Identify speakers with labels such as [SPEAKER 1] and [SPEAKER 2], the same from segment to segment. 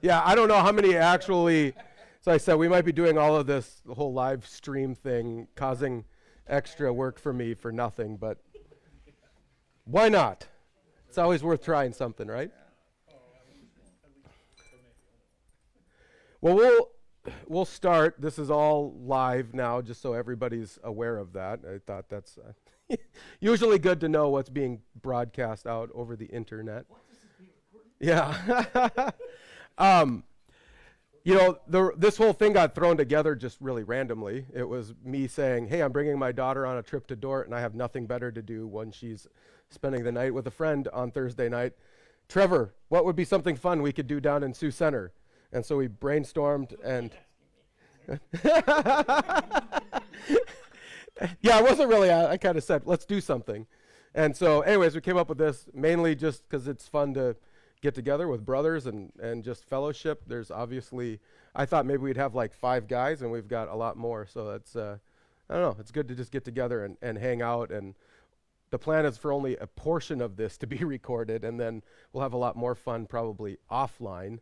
[SPEAKER 1] Yeah, I don't know how many actually. So I said we might be doing all of this, the whole live stream thing, causing extra work for me for nothing, but why not? It's always worth trying something, right? Well, we'll start. This is all live now, just so everybody's aware of that. I thought that's usually good to know what's being broadcast out over the internet. Yeah. This whole thing got thrown together just really randomly. It was me saying, hey, I'm bringing my daughter on a trip to Dort, and I have nothing better to do when she's spending the night with a friend on Thursday night. Trevor, what would be something fun we could do down in Sioux Center? And so we brainstormed and... Yeah, it wasn't really, I kind of said, let's do something. And so anyways, we came up with this mainly just because it's fun to get together with brothers and just fellowship. There's obviously, I thought maybe we'd have like 5 guys, and we've got a lot more. So that's, I don't know, it's good to just get together and hang out. And the plan is for only a portion of this to be recorded, and then we'll have a lot more fun probably offline.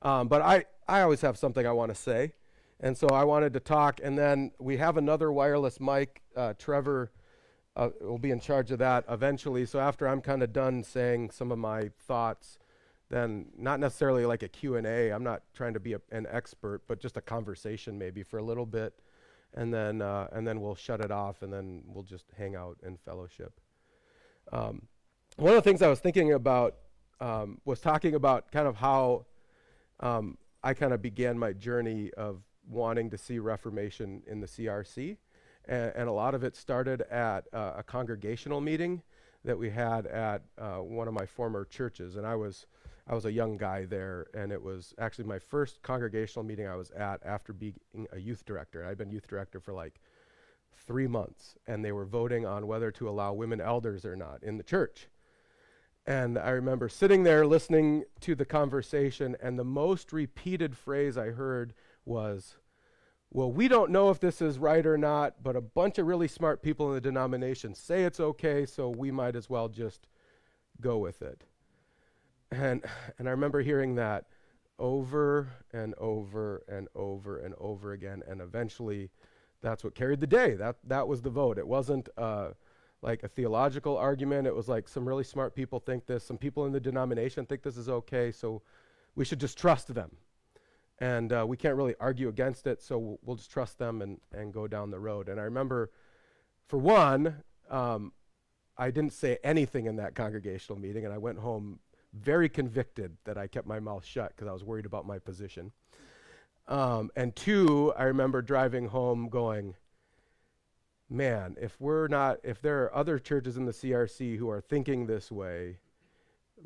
[SPEAKER 1] But I always have something I want to say. And so I wanted to talk, and then we have another wireless mic. Trevor will be in charge of that eventually. So after I'm kind of done saying some of my thoughts, then not necessarily like a Q&A. I'm not trying to be an expert, but just a conversation maybe for a little bit. And then we'll shut it off, and then we'll just hang out and fellowship. One of the things I was thinking about was talking about kind of how I kind of began my journey of wanting to see Reformation in the CRC. And a lot of it started at a congregational meeting that we had at one of my former churches. And I was a young guy there, and it was actually my first congregational meeting I was at after being a youth director. I'd been youth director for like 3 months, and they were voting on whether to allow women elders or not in the church. And I remember sitting there listening to the conversation, and the most repeated phrase I heard was, well, we don't know if this is right or not, but a bunch of really smart people in the denomination say it's okay, so we might as well just go with it. And I remember hearing that over and over and over and over again, and eventually that's what carried the day. That was the vote. It wasn't like a theological argument. It was like some really smart people think this, some people in the denomination think this is okay, so we should just trust them. And we can't really argue against it, so we'll just trust them and go down the road. And I remember, for one, I didn't say anything in that congregational meeting, and I went home very convicted that I kept my mouth shut because I was worried about my position. And 2, I remember driving home going, man, if there are other churches in the CRC who are thinking this way,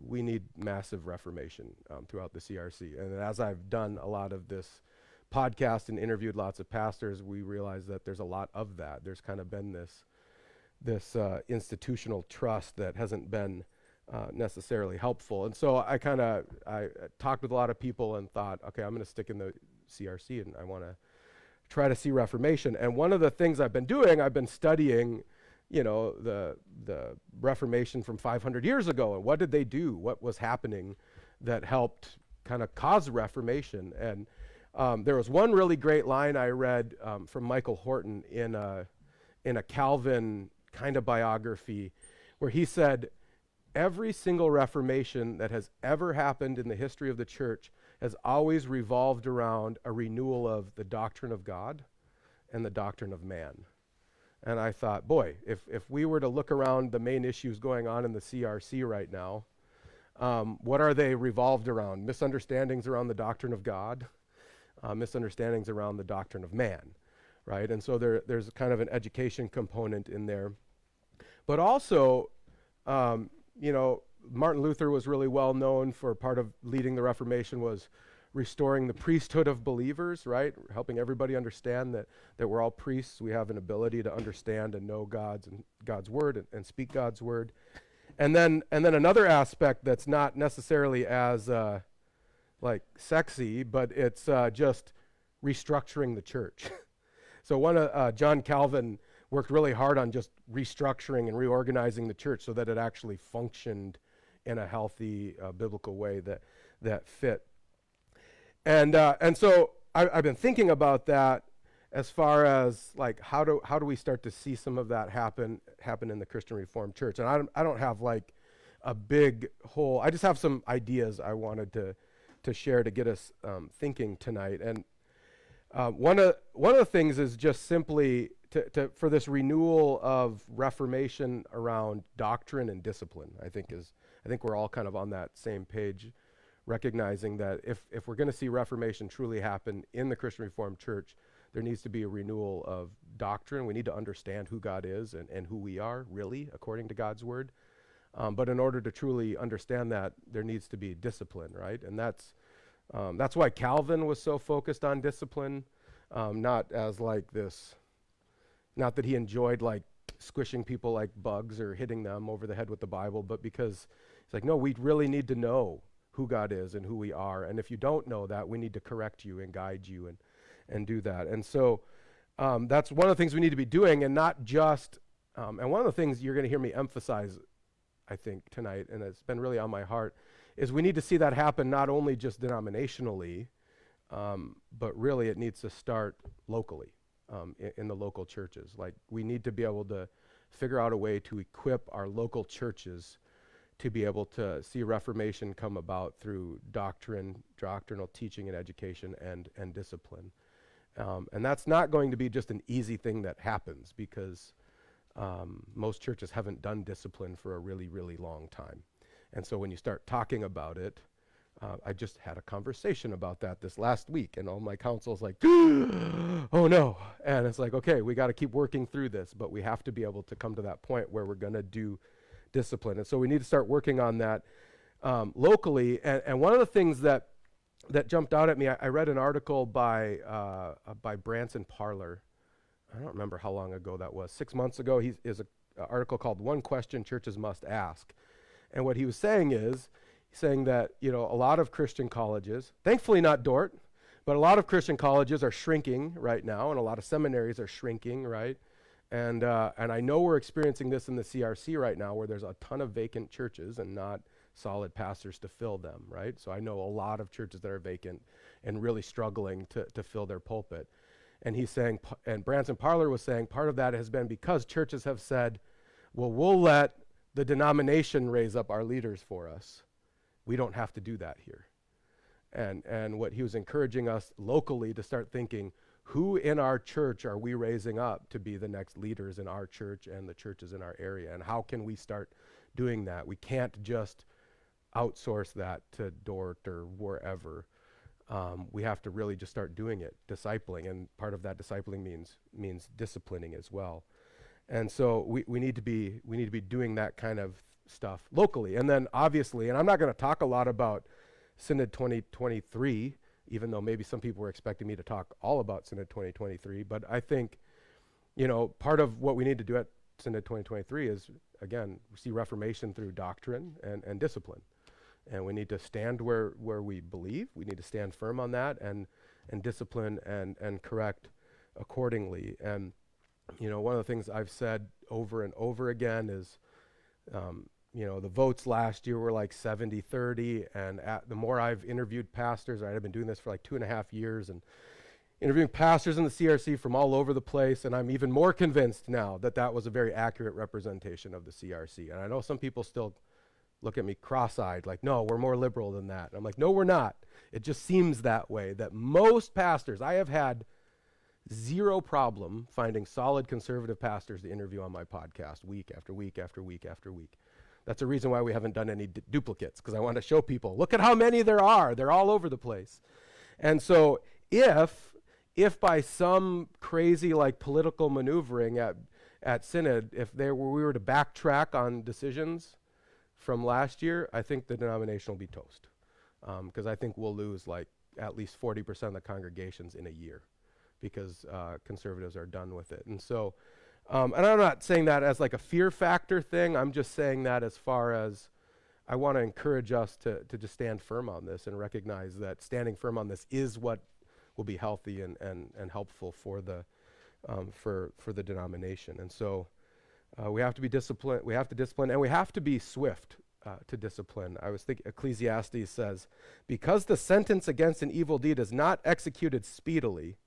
[SPEAKER 1] we need massive reformation throughout the CRC. And as I've done a lot of this podcast and interviewed lots of pastors, we realize that there's a lot of that. There's kind of been this institutional trust that hasn't been necessarily helpful. And so I talked with a lot of people and thought, okay, I'm going to stick in the CRC, and I want to try to see Reformation. And one of the things I've been doing, I've been studying the Reformation from 500 years ago, and what did they do? What was happening that helped kind of cause Reformation? And there was one really great line I read from Michael Horton in a Calvin kind of biography, where he said, every single Reformation that has ever happened in the history of the church has always revolved around a renewal of the doctrine of God and the doctrine of man. And I thought, boy, if we were to look around the main issues going on in the CRC right now, what are they revolved around? Misunderstandings around the doctrine of God, misunderstandings around the doctrine of man, right? And so there's kind of an education component in there. But also, Martin Luther was really well known for part of leading the Reformation was restoring the priesthood of believers, right? Helping everybody understand that we're all priests. We have an ability to understand and know God's word and speak God's word. And then another aspect that's not necessarily as like sexy, but it's just restructuring the church. So John Calvin worked really hard on just restructuring and reorganizing the church so that it actually functioned in a healthy biblical way that fit. And so I've been thinking about that as far as like how do we start to see some of that happen in the Christian Reformed Church. And I don't have like a big whole. I just have some ideas I wanted to share to get us thinking tonight. And one of the things is just simply for this renewal of Reformation around doctrine and discipline. I think we're all kind of on that same page, recognizing that if we're going to see Reformation truly happen in the Christian Reformed Church, there needs to be a renewal of doctrine. We need to understand who God is and who we are, really, according to God's word. But in order to truly understand that, there needs to be discipline, right? And that's why Calvin was so focused on discipline, not as like this, not that he enjoyed like squishing people like bugs or hitting them over the head with the Bible, but because it's like, no, we really need to know who God is and who we are. And if you don't know that, we need to correct you and guide you and do that. And so that's one of the things we need to be doing, and not just, and one of the things you're going to hear me emphasize, I think, tonight, and it's been really on my heart, is we need to see that happen not only just denominationally, but really it needs to start locally in the local churches. Like, we need to be able to figure out a way to equip our local churches to be able to see Reformation come about through doctrinal teaching and education and discipline. And that's not going to be just an easy thing that happens, because most churches haven't done discipline for a really, really long time. And so when you start talking about it, I just had a conversation about that this last week, and all my counsel's like, oh no. And it's like, okay, we got to keep working through this, but we have to be able to come to that point where we're going to do discipline. And so we need to start working on that locally. And one of the things that jumped out at me, I read an article by Branson Parler. I don't remember how long ago that was. 6 months ago. He is an article called "One Question Churches Must Ask," and what he was saying is, he's saying that a lot of Christian colleges, thankfully not Dort, but a lot of Christian colleges are shrinking right now, and a lot of seminaries are shrinking, right? And I know we're experiencing this in the CRC right now, where there's a ton of vacant churches and not solid pastors to fill them, right? So I know a lot of churches that are vacant and really struggling to fill their pulpit. And he's saying, and Branson Parler was saying, part of that has been because churches have said, well, we'll let the denomination raise up our leaders for us. We don't have to do that here. And what he was encouraging us locally to start thinking, who in our church are we raising up to be the next leaders in our church and the churches in our area? And how can we start doing that? We can't just outsource that to Dort or wherever. We have to really just start doing it, discipling, and part of that discipling means disciplining as well. And so we need to be doing that kind of stuff locally. And then obviously, and I'm not going to talk a lot about Synod 2023, even though maybe some people were expecting me to talk all about Synod 2023, but I think, part of what we need to do at Synod 2023 is, again, see Reformation through doctrine and discipline. And we need to stand where we believe. We need to stand firm on that and discipline and correct accordingly. And, one of the things I've said over and over again is, the votes last year were like 70-30. And the more I've interviewed pastors, I've been doing this for like 2.5 years and interviewing pastors in the CRC from all over the place. And I'm even more convinced now that was a very accurate representation of the CRC. And I know some people still look at me cross-eyed, like, no, we're more liberal than that. And I'm like, no, we're not. It just seems that way, that most pastors, I have had zero problem finding solid conservative pastors to interview on my podcast week after week after week after week. That's a reason why we haven't done any duplicates, because I want to show people, look at how many there are. They're all over the place. And so if by some crazy like political maneuvering at Synod, we were to backtrack on decisions from last year, I think the denomination will be toast, because I think we'll lose like at least 40% of the congregations in a year, because conservatives are done with it. And so, and I'm not saying that as like a fear factor thing. I'm just saying that as far as I want to encourage us to just stand firm on this and recognize that standing firm on this is what will be healthy and helpful for the denomination. And so we have to be disciplined. We have to discipline, and we have to be swift to discipline. I was thinking Ecclesiastes says, because the sentence against an evil deed is not executed speedily,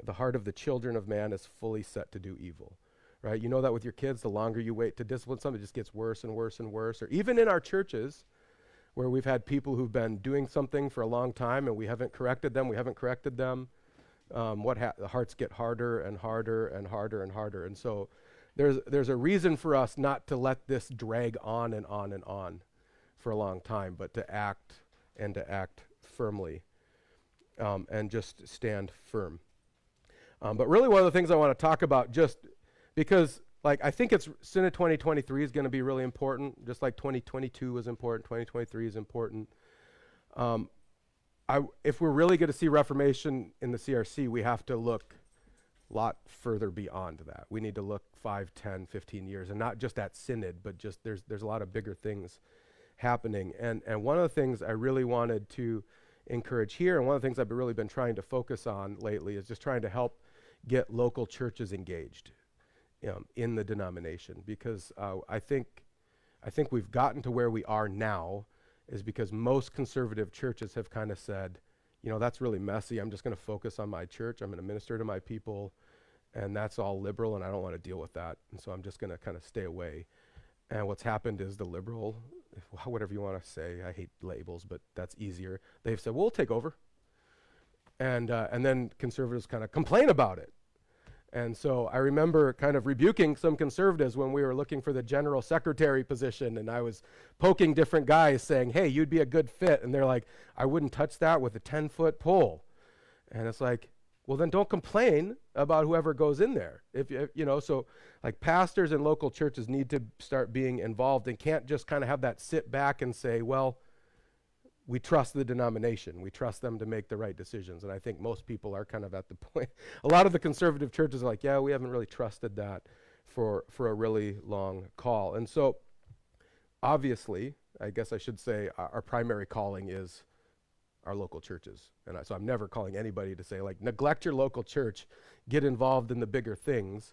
[SPEAKER 1] the heart of the children of man is fully set to do evil. Right? You know that with your kids, the longer you wait to discipline something, it just gets worse and worse and worse. Or even in our churches, where we've had people who've been doing something for a long time and we haven't corrected them, the hearts get harder and harder and harder and harder. And so there's a reason for us not to let this drag on and on and on for a long time, but to act firmly and just stand firm. But really one of the things I want to talk about, just because I think Synod 2023 is going to be really important, just like 2022 was important, 2023 is important. If we're really going to see Reformation in the CRC, we have to look a lot further beyond that. We need to look 5, 10, 15 years, and not just at Synod, but just there's a lot of bigger things happening. And one of the things I really wanted to encourage here, and one of the things I've really been trying to focus on lately, is just trying to help get local churches engaged in the denomination, because I think we've gotten to where we are now is because most conservative churches have kind of said, that's really messy. I'm just going to focus on my church. I'm going to minister to my people, and that's all liberal, and I don't want to deal with that. And so I'm just going to kind of stay away. And what's happened is the liberal, whatever you want to say, I hate labels, but that's easier. They've said, we'll take over. And then conservatives kind of complain about it. And so I remember kind of rebuking some conservatives when we were looking for the general secretary position, and I was poking different guys saying, hey, you'd be a good fit. And they're like, I wouldn't touch that with a 10-foot pole. And it's like, well, then don't complain about whoever goes in there. So pastors and local churches need to start being involved and can't just kind of have that sit back and say, well, we trust the denomination. We trust them to make the right decisions. And I think most people are kind of at the point. A lot of the conservative churches are like, yeah, we haven't really trusted that for a really long call. And so obviously, I guess I should say our primary calling is our local churches. And so I'm never calling anybody to say neglect your local church, get involved in the bigger things.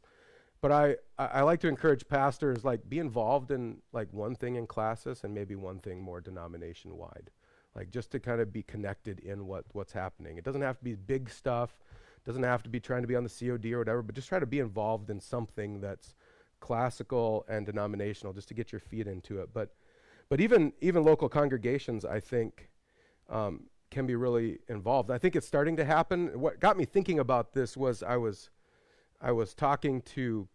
[SPEAKER 1] But I like to encourage pastors, be involved in one thing in classis and maybe one thing more denomination wide. Just to kind of be connected in what's happening. It doesn't have to be big stuff. It doesn't have to be trying to be on the COD or whatever, but just try to be involved in something that's classical and denominational, just to get your feet into it. But even local congregations, I think, can be really involved. I think it's starting to happen. What got me thinking about this was I was talking to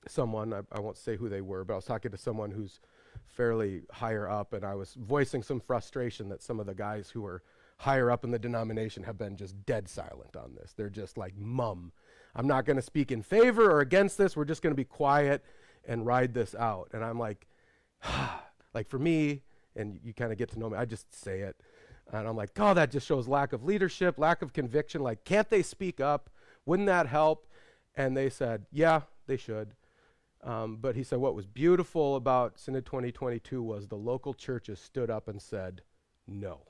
[SPEAKER 1] someone, I won't say who they were, but I was talking to someone who's fairly higher up, and I was voicing some frustration that some of the guys who are higher up in the denomination have been just dead silent on this. They're just like, mum, I'm not going to speak in favor or against this. We're just going to be quiet and ride this out. And I'm like, for me, and you kind of get to know me, I just say it. And I'm like, oh, that just shows lack of leadership, lack of conviction. Can't they speak up? Wouldn't that help? And they said, yeah, they should. But he said what was beautiful about Synod 2022 was the local churches stood up and said no.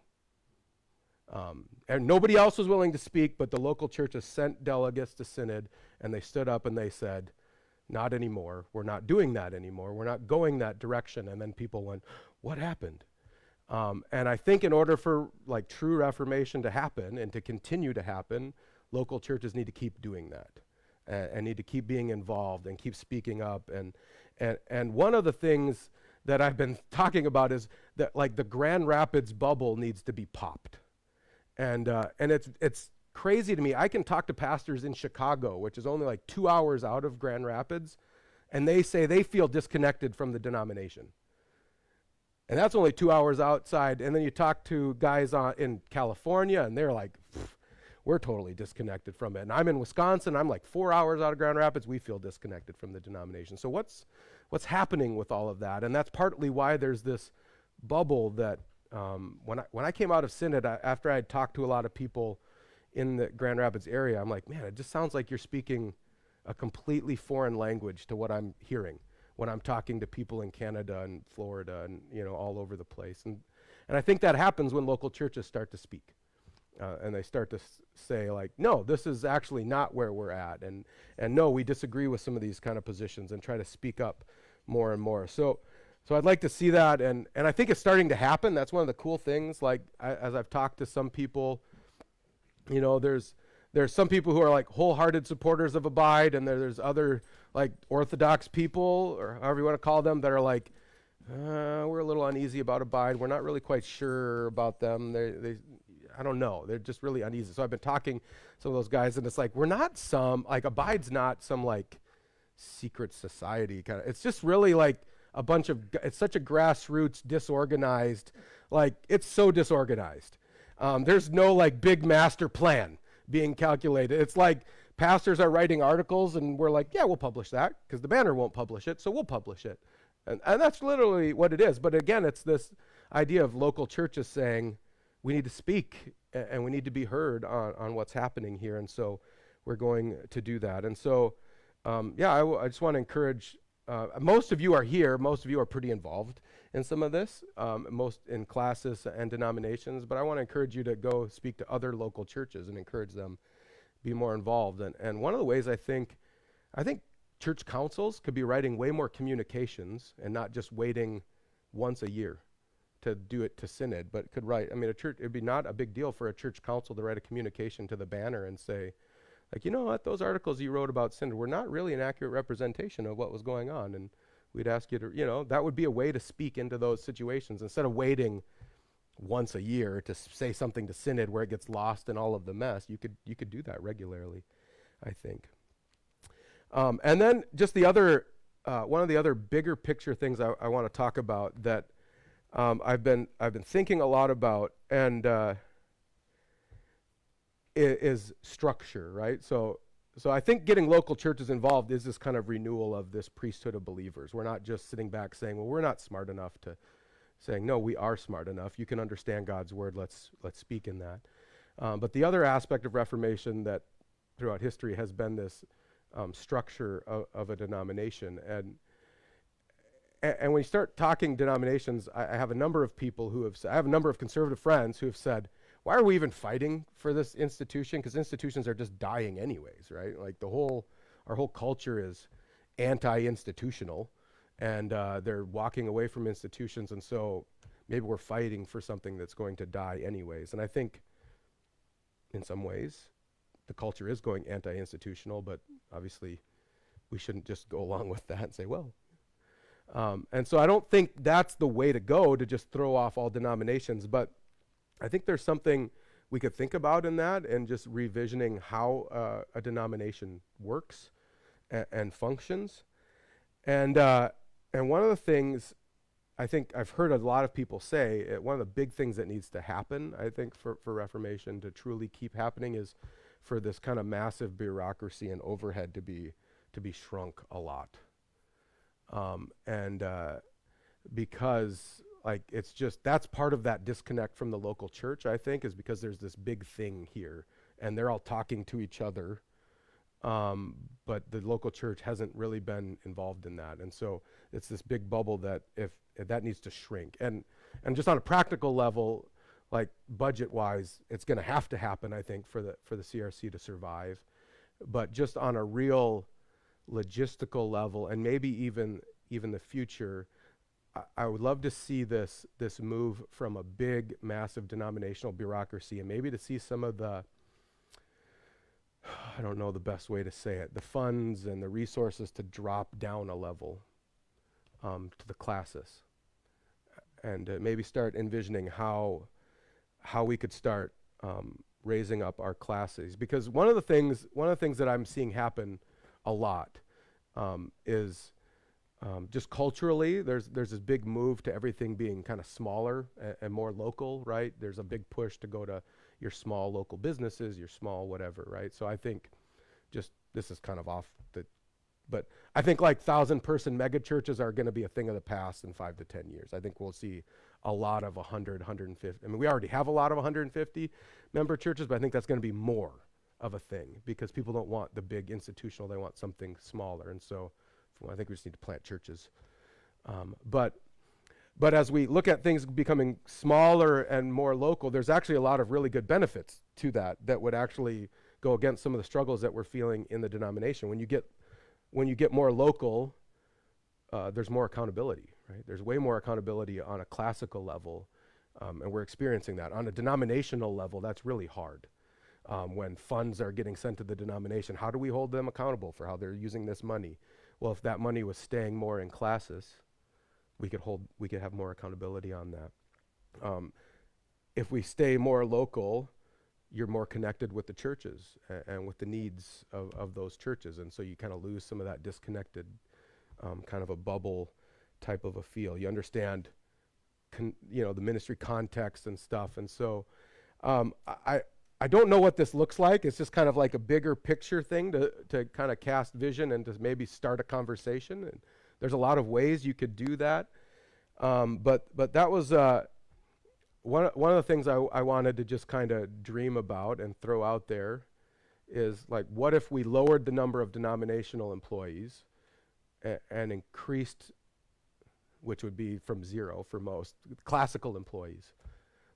[SPEAKER 1] And nobody else was willing to speak, but the local churches sent delegates to Synod, and they stood up and they said, not anymore. We're not doing that anymore. We're not going that direction. And then people went, what happened? And I think in order for true Reformation to happen and to continue to happen, local churches need to keep doing that. And need to keep being involved and keep speaking up. And one of the things that I've been talking about is that the Grand Rapids bubble needs to be popped. And it's crazy to me. I can talk to pastors in Chicago, which is only 2 hours out of Grand Rapids, and they say they feel disconnected from the denomination. And that's only 2 hours outside. And then you talk to guys in California, and they're like, we're totally disconnected from it. And I'm in Wisconsin. I'm 4 hours out of Grand Rapids. We feel disconnected from the denomination. So what's happening with all of that? And that's partly why there's this bubble that when I came out of Synod, after I had talked to a lot of people in the Grand Rapids area, I'm like, man, it just sounds like you're speaking a completely foreign language to what I'm hearing when I'm talking to people in Canada and Florida and all over the place. And I think that happens when local churches start to speak. And they start to say no, this is actually not where we're at. And no, we disagree with some of these kind of positions, and try to speak up more and more. So So I'd like to see that, and I think it's starting to happen. That's one of the cool things. Like as I've talked to some people, there's some people who are like wholehearted supporters of Abide, and there's other like Orthodox people, or however you want to call them, that are like, we're a little uneasy about Abide. We're not really quite sure about them. They I don't know. They're just really uneasy. So I've been talking to some of those guys, and it's like, we're not Abide's not some like secret society kind of. It's just really like a bunch of, it's such a grassroots, disorganized, like it's so disorganized. There's no like big master plan being calculated. It's like pastors are writing articles and we're like, yeah, we'll publish that because the Banner won't publish it, so we'll publish it. And that's literally what it is. But again, it's this idea of local churches saying, we need to speak and we need to be heard on what's happening here. And so we're going to do that. And so, I just want to encourage, most of you are here, most of you are pretty involved in some of this, most in classes and denominations, but I want to encourage you to go speak to other local churches and encourage them be more involved. And one of the ways I think church councils could be writing way more communications and not just waiting once a year to do it to synod, but could write, it'd be not a big deal for a church council to write a communication to the Banner and say, like, you know what, those articles you wrote about synod were not really an accurate representation of what was going on, and we'd ask you to, that would be a way to speak into those situations instead of waiting once a year to say something to synod where it gets lost in all of the mess. You could do that regularly, I think. And then just the other, one of the other bigger picture things I want to talk about that I've been thinking a lot about, and is structure, right? So I think getting local churches involved is this kind of renewal of this priesthood of believers. We're not just sitting back saying, well, we're not smart enough, to saying, no, we are smart enough. You can understand God's word. Let's speak in that. But the other aspect of Reformation that throughout history has been this structure of a denomination. And when you start talking denominations, I have a number of people I have a number of conservative friends who have said, why are we even fighting for this institution? Because institutions are just dying anyways, right? Like our whole culture is anti-institutional, and they're walking away from institutions, and so maybe we're fighting for something that's going to die anyways. And I think in some ways the culture is going anti-institutional, but obviously we shouldn't just go along with that and say, well. And so I don't think that's the way to go, to just throw off all denominations, but I think there's something we could think about in that, and just revisioning how a denomination works and functions. And one of the things I think I've heard a lot of people say, one of the big things that needs to happen, I think, for Reformation to truly keep happening, is for this kind of massive bureaucracy and overhead to be shrunk a lot. Because like it's just, that's part of that disconnect from the local church, I think, is because there's this big thing here and they're all talking to each other, but the local church hasn't really been involved in that. And so it's this big bubble that if that needs to shrink. And just on a practical level, like budget wise, it's going to have to happen, I think, for the CRC to survive. But just on a real logistical level, and maybe even the future, I would love to see this move from a big, massive denominational bureaucracy, and maybe to see some of the, I don't know the best way to say it, the funds and the resources to drop down a level to the classis, and maybe start envisioning how we could start raising up our classes. Because one of the things that I'm seeing happen a lot is just culturally, there's this big move to everything being kind of smaller and more local, right? There's a big push to go to your small local businesses, your small whatever, right? So I think just, this is kind of but I think like 1,000-person mega churches are going to be a thing of the past in 5 to 10 years. I think we'll see a lot of 100, 150. I mean, we already have a lot of 150 member churches, but I think that's going to be more of a thing because people don't want the big institutional, they want something smaller. And so I think we just need to plant churches. But as we look at things becoming smaller and more local, there's actually a lot of really good benefits to that would actually go against some of the struggles that we're feeling in the denomination. When you get more local, there's more accountability, right? There's way more accountability on a classical level, and we're experiencing that. On a denominational level, that's really hard. When funds are getting sent to the denomination, how do we hold them accountable for how they're using this money? Well, if that money was staying more in classis, we could have more accountability on that. If we stay more local, you're more connected with the churches and with the needs of those churches, and so you kind of lose some of that disconnected, kind of a bubble type of a feel. You understand, the ministry context and stuff, and so I don't know what this looks like. It's just kind of like a bigger picture thing to kind of cast vision and to maybe start a conversation. And there's a lot of ways you could do that. But that was one of the things I wanted to just kind of dream about and throw out there is like, what if we lowered the number of denominational employees and increased, which would be from 0 for most, classical employees.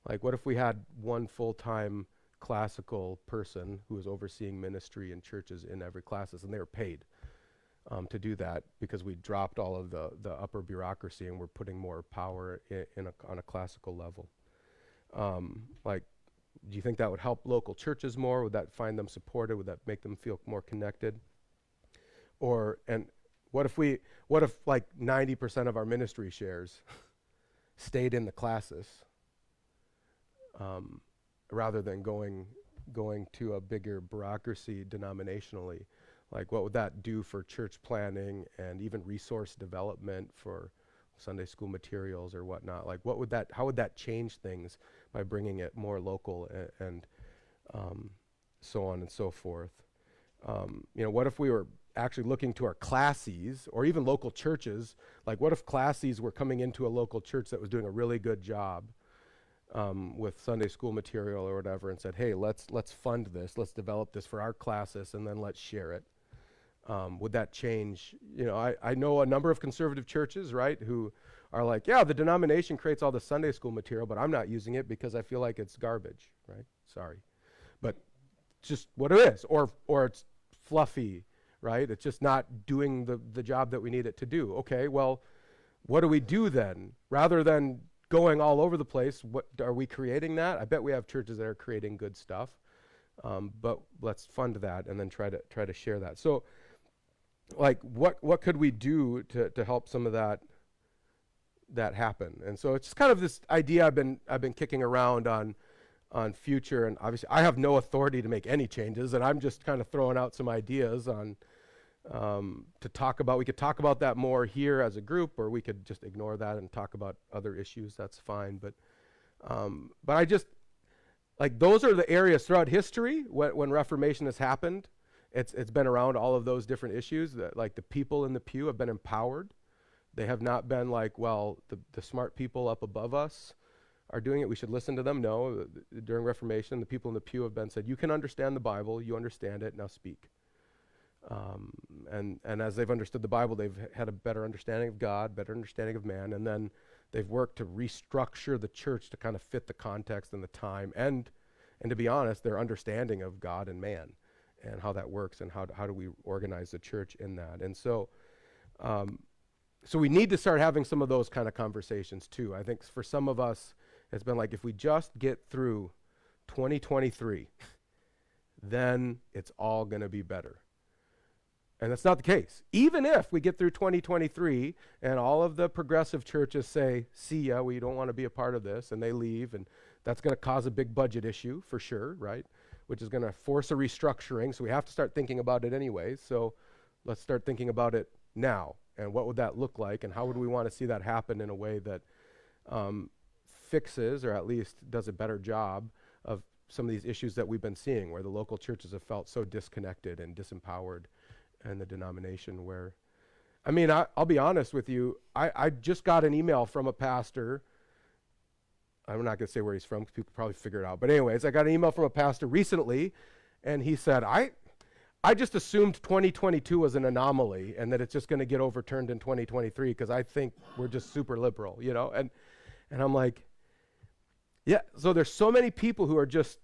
[SPEAKER 1] Like, what if we had one full-time classical person who was overseeing ministry in churches in every classes, and they were paid to do that because we dropped all of the upper bureaucracy and we're putting more power on a classical level. Like, do you think that would help local churches more? Would that find them supported? Would that make them feel more connected? And what if like 90% of our ministry shares stayed in the classes rather than going to a bigger bureaucracy denominationally? Like, what would that do for church planning and even resource development for Sunday school materials or whatnot? Like, how would that change things by bringing it more local and so on and so forth? What if we were actually looking to our classes or even local churches? Like, what if classes were coming into a local church that was doing a really good job with Sunday school material or whatever, and said, hey, let's fund this, let's develop this for our classes, and then let's share it? Would that change? I know a number of conservative churches, right, who are like, yeah, the denomination creates all the Sunday school material, but I'm not using it because I feel like it's garbage, right? Sorry. But just what it is, or it's fluffy, right? It's just not doing the job that we need it to do. Okay, well, what do we do then? Rather than going all over the place, what are we creating that? I bet we have churches that are creating good stuff, but let's fund that and then try to share that. So, like, what could we do to help some of that happen? And so it's just kind of this idea I've been kicking around on future, and obviously I have no authority to make any changes, and I'm just kind of throwing out some ideas on to talk about. We could talk about that more here as a group, or we could just ignore that and talk about other issues. That's fine. But I just, like, those are the areas throughout history when Reformation has happened. It's been around all of those different issues that, like, the people in the pew have been empowered. They have not been like, well, the smart people up above us are doing it, we should listen to them. No, during Reformation, the people in the pew have been said, you can understand the Bible, you understand it, now speak. And as they've understood the Bible, they've had a better understanding of God, better understanding of man, and then they've worked to restructure the church to kind of fit the context and the time, and to be honest, their understanding of God and man and how that works, and how do we organize the church in that. And so so we need to start having some of those kind of conversations too. I think for some of us, it's been like, if we just get through 2023, then it's all going to be better. And that's not the case. Even if we get through 2023 and all of the progressive churches say, see ya, we don't want to be a part of this, and they leave, and that's going to cause a big budget issue for sure, right? Which is going to force a restructuring, so we have to start thinking about it anyways. So let's start thinking about it now, and what would that look like, and how would we want to see that happen in a way that fixes, or at least does a better job of some of these issues that we've been seeing, where the local churches have felt so disconnected and disempowered, and the denomination where, I mean, I'll be honest with you, I just got an email from a pastor. I'm not going to say where he's from because people probably figure it out. But anyways, I got an email from a pastor recently, and he said, I just assumed 2022 was an anomaly and that it's just going to get overturned in 2023 because I think we're just super liberal, And I'm like, yeah, so there's so many people who are just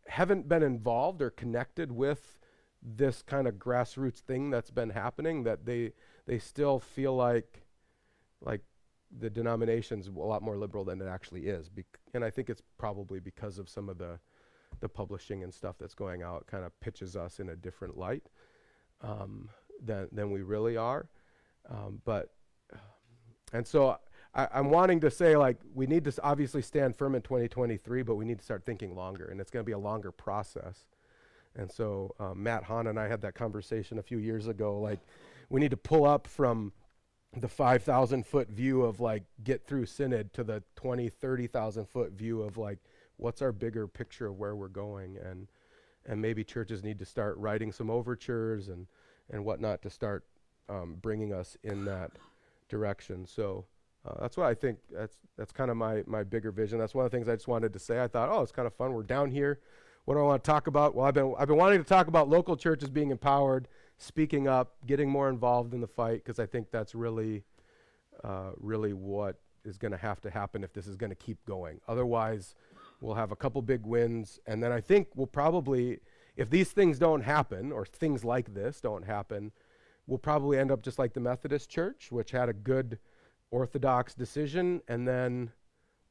[SPEAKER 1] haven't been involved or connected with this kind of grassroots thing that's been happening, that they still feel like the denomination's a lot more liberal than it actually is. And I think it's probably because of some of the publishing and stuff that's going out kind of pitches us in a different light than we really are. And so I'm wanting to say, like, we need to obviously stand firm in 2023, but we need to start thinking longer, and it's going to be a longer process. And so Matt Hahn and I had that conversation a few years ago. Like, we need to pull up from the 5,000-foot view of, like, get through synod to the 20, 30,000-foot view of, like, what's our bigger picture of where we're going. And maybe churches need to start writing some overtures and whatnot to start bringing us in that direction. So that's what I think. That's kind of my bigger vision. That's one of the things I just wanted to say. I thought, oh, it's kind of fun. We're down here. What do I want to talk about? Well, I've been wanting to talk about local churches being empowered, speaking up, getting more involved in the fight, because I think that's really what is going to have to happen if this is going to keep going. Otherwise, we'll have a couple big wins, and then I think we'll probably, if these things don't happen, or things like this don't happen, we'll probably end up just like the Methodist Church, which had a good Orthodox decision, and then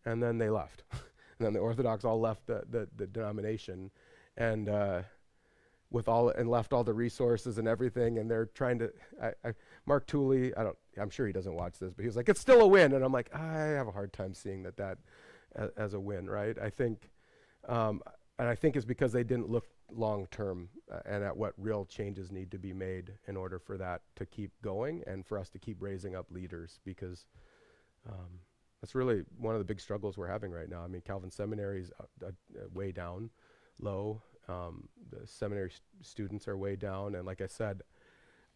[SPEAKER 1] they left. And then the Orthodox all left the denomination, and left all the resources and everything, and they're trying to. Mark Tooley, I'm sure he doesn't watch this, but he was like, "It's still a win," and I'm like, I have a hard time seeing that as a win, right? I think, and I think it's because they didn't look long term and at what real changes need to be made in order for that to keep going and for us to keep raising up leaders, because that's really one of the big struggles we're having right now. I mean, Calvin Seminary is way down low. The seminary students are way down. And like I said,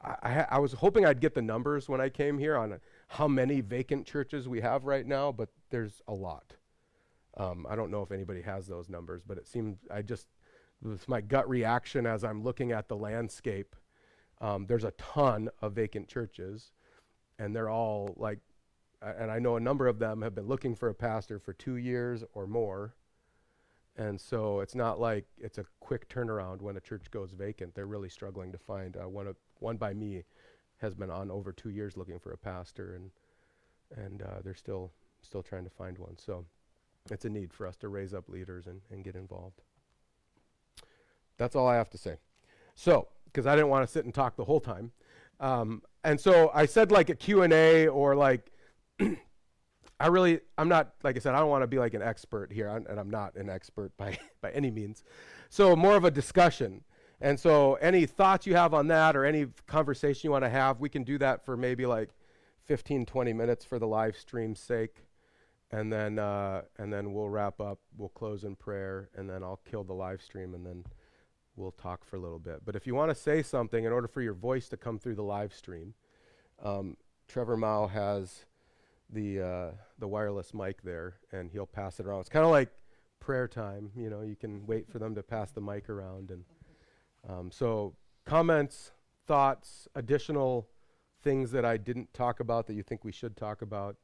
[SPEAKER 1] I was hoping I'd get the numbers when I came here on how many vacant churches we have right now, but there's a lot. I don't know if anybody has those numbers, but it seemed, with my gut reaction as I'm looking at the landscape, there's a ton of vacant churches, and they're all like, and I know a number of them have been looking for a pastor for 2 years or more. And so it's not like it's a quick turnaround when a church goes vacant. They're really struggling to find one by me has been on over 2 years looking for a pastor, and they're still trying to find one. So it's a need for us to raise up leaders and get involved. That's all I have to say. So, because I didn't want to sit and talk the whole time. And so I said like a Q&A or like, I'm not, like I said, I don't want to be like an expert here, and I'm not an expert by any means. So more of a discussion. And so any thoughts you have on that or any conversation you want to have, we can do that for maybe like 15, 20 minutes for the live stream's sake. And then we'll wrap up, we'll close in prayer, and then I'll kill the live stream, and then we'll talk for a little bit. But if you want to say something in order for your voice to come through the live stream, Trevor Mao has the wireless mic there, and he'll pass it around. It's kind of like prayer time, you can wait for them to pass the mic around. And so comments, thoughts, additional things that I didn't talk about that you think we should talk about.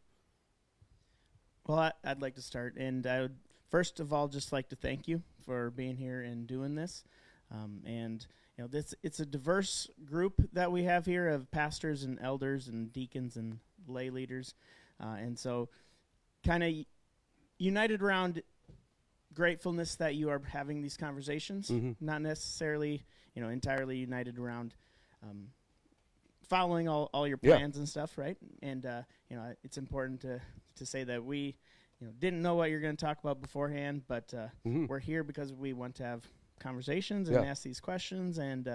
[SPEAKER 2] Well, I'd like to start, and I would first of all just like to thank you for being here and doing this. And it's a diverse group that we have here of pastors and elders and deacons and lay leaders. And so kind of united around gratefulness that you are having these conversations, not necessarily, entirely united around following all your plans and stuff, right? And, it's important to say that we, didn't know what you're going to talk about beforehand, but we're here because we want to have conversations and ask these questions, and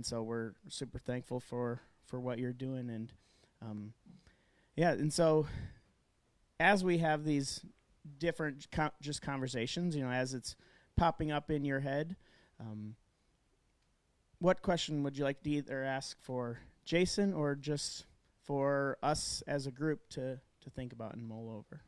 [SPEAKER 2] so we're super thankful for what you're doing. And and so as we have these different just conversations, as it's popping up in your head, what question would you like to either ask for Jason or just for us as a group to think about and mull over?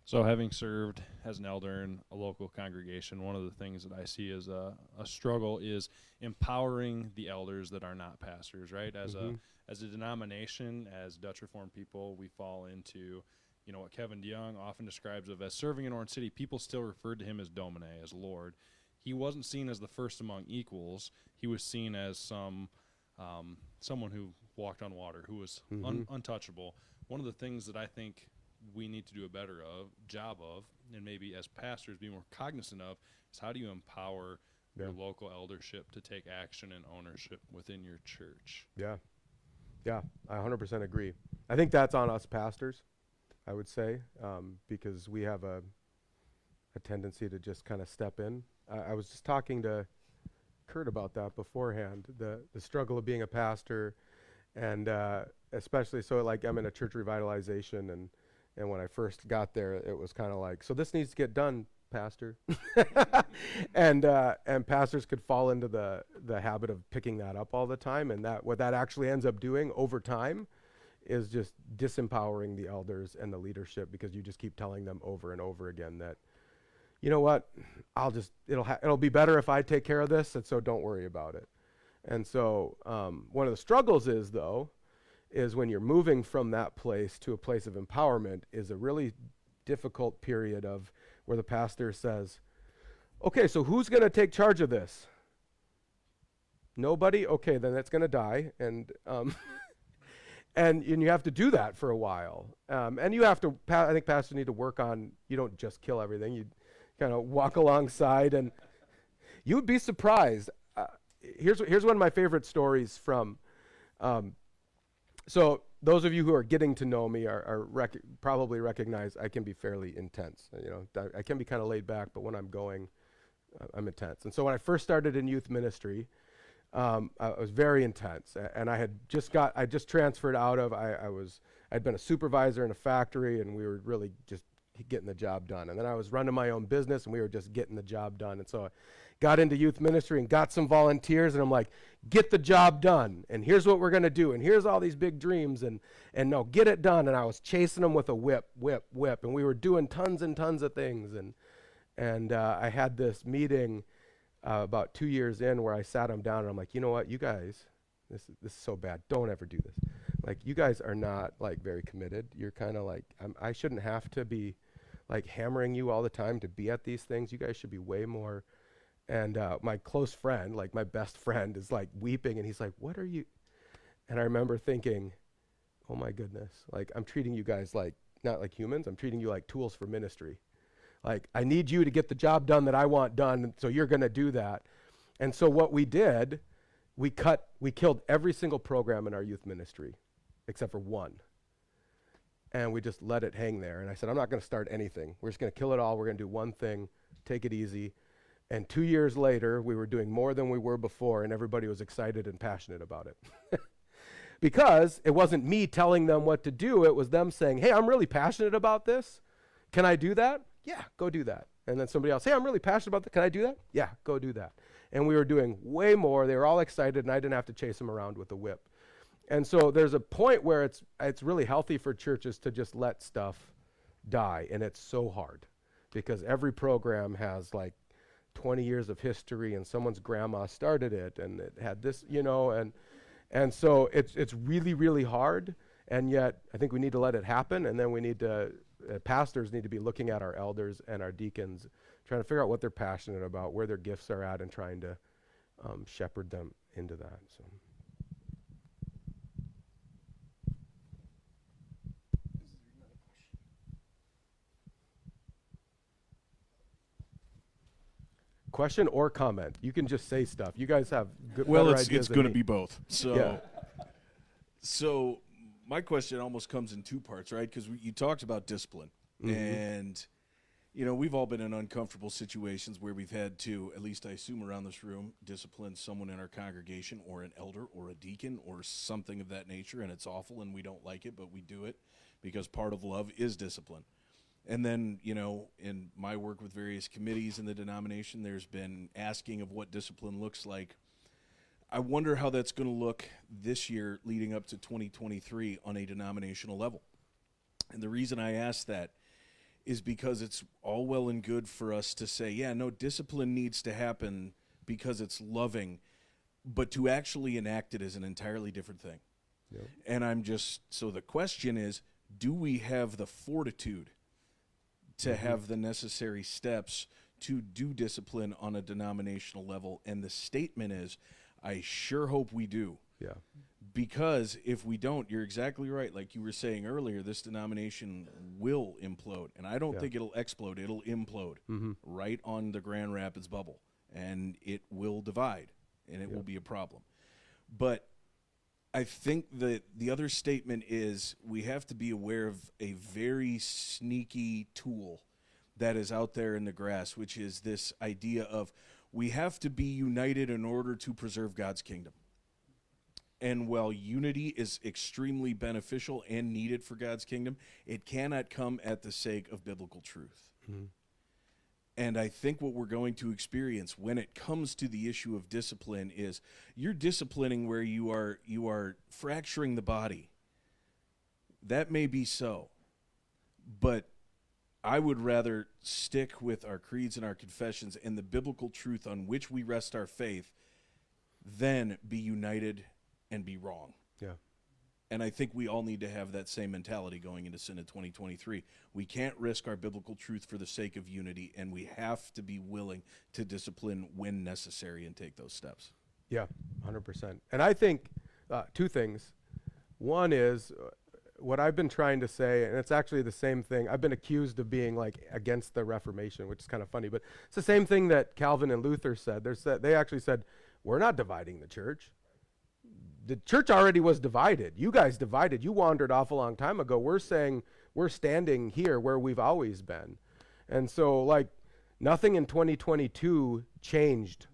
[SPEAKER 3] So having served as an elder in a local congregation, one of the things that I see as a struggle is empowering the elders that are not pastors, right? As a denomination, as Dutch Reformed people, we fall into you know, what Kevin DeYoung often describes of as serving in Orange City, people still referred to him as Domine, as Lord. He wasn't seen as the first among equals. He was seen as someone who walked on water, who was untouchable. One of the things that I think we need to do a better job of, and maybe as pastors be more cognizant of, is how do you empower your local eldership to take action and ownership within your church?
[SPEAKER 1] Yeah, I 100% agree. I think that's on us pastors, I would say, because we have a tendency to just kind of step in. I was just talking to Kurt about that beforehand, the struggle of being a pastor, and especially so like I'm in a church revitalization, and when I first got there, it was kind of like, so this needs to get done, pastor. and pastors could fall into the habit of picking that up all the time, and that what that actually ends up doing over time is just disempowering the elders and the leadership, because you just keep telling them over and over again that, you know what, it'll be better if I take care of this, and so don't worry about it. And so one of the struggles is when you're moving from that place to a place of empowerment is a really difficult period of where the pastor says, okay, so who's going to take charge of this? Nobody? Okay, then that's going to die. And and you have to do that for a while. And you have to, I think pastors need to work on, you don't just kill everything. You kind of walk alongside, and you would be surprised. Here's one of my favorite stories from, so those of you who are getting to know me probably recognize I can be fairly intense. You know, I can be kind of laid back, but when I'm going, I'm intense. And so when I first started in youth ministry, I was very intense, and I just transferred out of, I'd been a supervisor in a factory, and we were really just getting the job done. And then I was running my own business, and we were just getting the job done. And so I got into youth ministry and got some volunteers, and I'm like, get the job done, and here's what we're going to do, and here's all these big dreams, and no, get it done. And I was chasing them with a whip, and we were doing tons and tons of things. And I had this meeting about 2 years in where I sat them down, and I'm like, you know what, you guys, this is so bad. Don't ever do this. Like, you guys are not like very committed. You're kind of like, I shouldn't have to be like hammering you all the time to be at these things. You guys should be way more. And my close friend, like my best friend, is like weeping, and he's like, what are you? And I remember thinking, oh my goodness, like I'm treating you guys like, not like humans, I'm treating you like tools for ministry. Like, I need you to get the job done that I want done, and so you're going to do that. And so what we did, we killed every single program in our youth ministry, except for one. And we just let it hang there. And I said, I'm not going to start anything. We're just going to kill it all. We're going to do one thing, take it easy. And 2 years later, we were doing more than we were before, and everybody was excited and passionate about it. Because it wasn't me telling them what to do. It was them saying, hey, I'm really passionate about this. Can I do that? Yeah, go do that. And then somebody else, hey, I'm really passionate about that. Can I do that? Yeah, go do that. And we were doing way more. They were all excited, and I didn't have to chase them around with a whip. And so there's a point where it's really healthy for churches to just let stuff die, and it's so hard because every program has like 20 years of history, and someone's grandma started it, and it had this, you know, and so it's really, really hard, and yet I think we need to let it happen, and then we need to, pastors need to be looking at our elders and our deacons, trying to figure out what they're passionate about, where their gifts are at, and trying to shepherd them into that. So. Question or comment? You can just say stuff. You guys have good.
[SPEAKER 4] Well,
[SPEAKER 1] better
[SPEAKER 4] it's
[SPEAKER 1] ideas
[SPEAKER 4] going
[SPEAKER 1] than
[SPEAKER 4] to
[SPEAKER 1] me.
[SPEAKER 4] be both. So,
[SPEAKER 1] Yeah.
[SPEAKER 4] so my question almost comes in two parts, right? Because you talked about discipline, and you know we've all been in uncomfortable situations where we've had to, at least I assume around this room, discipline someone in our congregation, or an elder, or a deacon, or something of that nature, and it's awful, and we don't like it, but we do it because part of love is discipline. And then, you know, in my work with various committees in the denomination, there's been asking of what discipline looks like. I wonder how that's going to look this year leading up to 2023 on a denominational level. And the reason I ask that is because it's all well and good for us to say, yeah, no, discipline needs to happen because it's loving, but to actually enact it is an entirely different thing.
[SPEAKER 1] Yep.
[SPEAKER 4] And so the question is, do we have the fortitude to have the necessary steps to do discipline on a denominational level? And the statement is, I sure hope we do.
[SPEAKER 1] Yeah.
[SPEAKER 4] Because if we don't, you're exactly right. Like you were saying earlier, this denomination will implode. And I don't think it'll explode. It'll implode right on the Grand Rapids bubble. And it will divide, and it will be a problem. But I think that the other statement is we have to be aware of a very sneaky tool that is out there in the grass, which is this idea of we have to be united in order to preserve God's kingdom. And while unity is extremely beneficial and needed for God's kingdom, it cannot come at the sake of biblical truth. And I think what we're going to experience when it comes to the issue of discipline is you're disciplining where you are fracturing the body. That may be so, but I would rather stick with our creeds and our confessions and the biblical truth on which we rest our faith than be united and be wrong.
[SPEAKER 1] Yeah.
[SPEAKER 4] And I think we all need to have that same mentality going into Synod 2023. We can't risk our biblical truth for the sake of unity, and we have to be willing to discipline when necessary and take those steps.
[SPEAKER 1] Yeah, 100%. And I think two things. One is what I've been trying to say, and it's actually the same thing. I've been accused of being like against the Reformation, which is kind of funny, but it's the same thing that Calvin and Luther said. They actually said, we're not dividing the church. The church already was divided. You guys divided. You wandered off a long time ago. We're saying we're standing here where we've always been. And so, like, nothing in 2022 changed,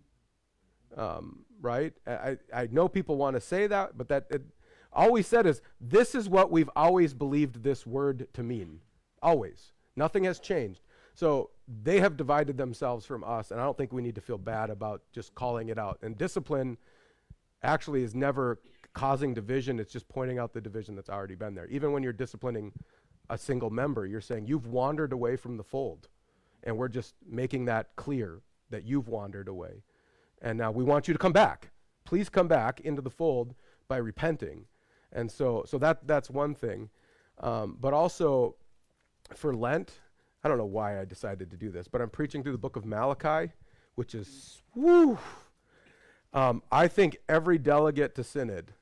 [SPEAKER 1] right? I know people want to say that, but all we said is, this is what we've always believed this word to mean. Always. Nothing has changed. So they have divided themselves from us, and I don't think we need to feel bad about just calling it out. And discipline actually is never causing division. It's just pointing out the division that's already been there. Even when you're disciplining a single member, you're saying you've wandered away from the fold. And we're just making that clear that you've wandered away. And now we want you to come back. Please come back into the fold by repenting. And so that's one thing. But also for Lent, I don't know why I decided to do this, but I'm preaching through the book of Malachi, which is, I think every delegate to Synod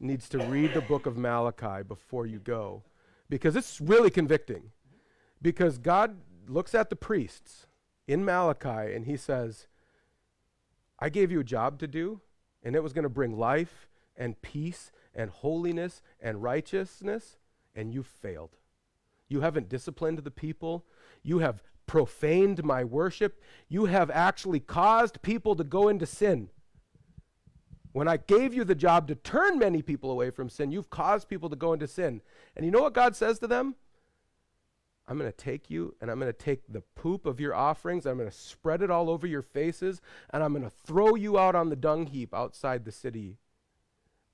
[SPEAKER 1] needs to read the book of Malachi before you go, because it's really convicting. Because God looks at the priests in Malachi and he says, I gave you a job to do, and it was going to bring life and peace and holiness and righteousness, and you failed. You haven't disciplined the people. You have profaned my worship. You have actually caused people to go into sin. When I gave you the job to turn many people away from sin, you've caused people to go into sin. And you know what God says to them? I'm going to take you, and I'm going to take the poop of your offerings, and I'm going to spread it all over your faces, and I'm going to throw you out on the dung heap outside the city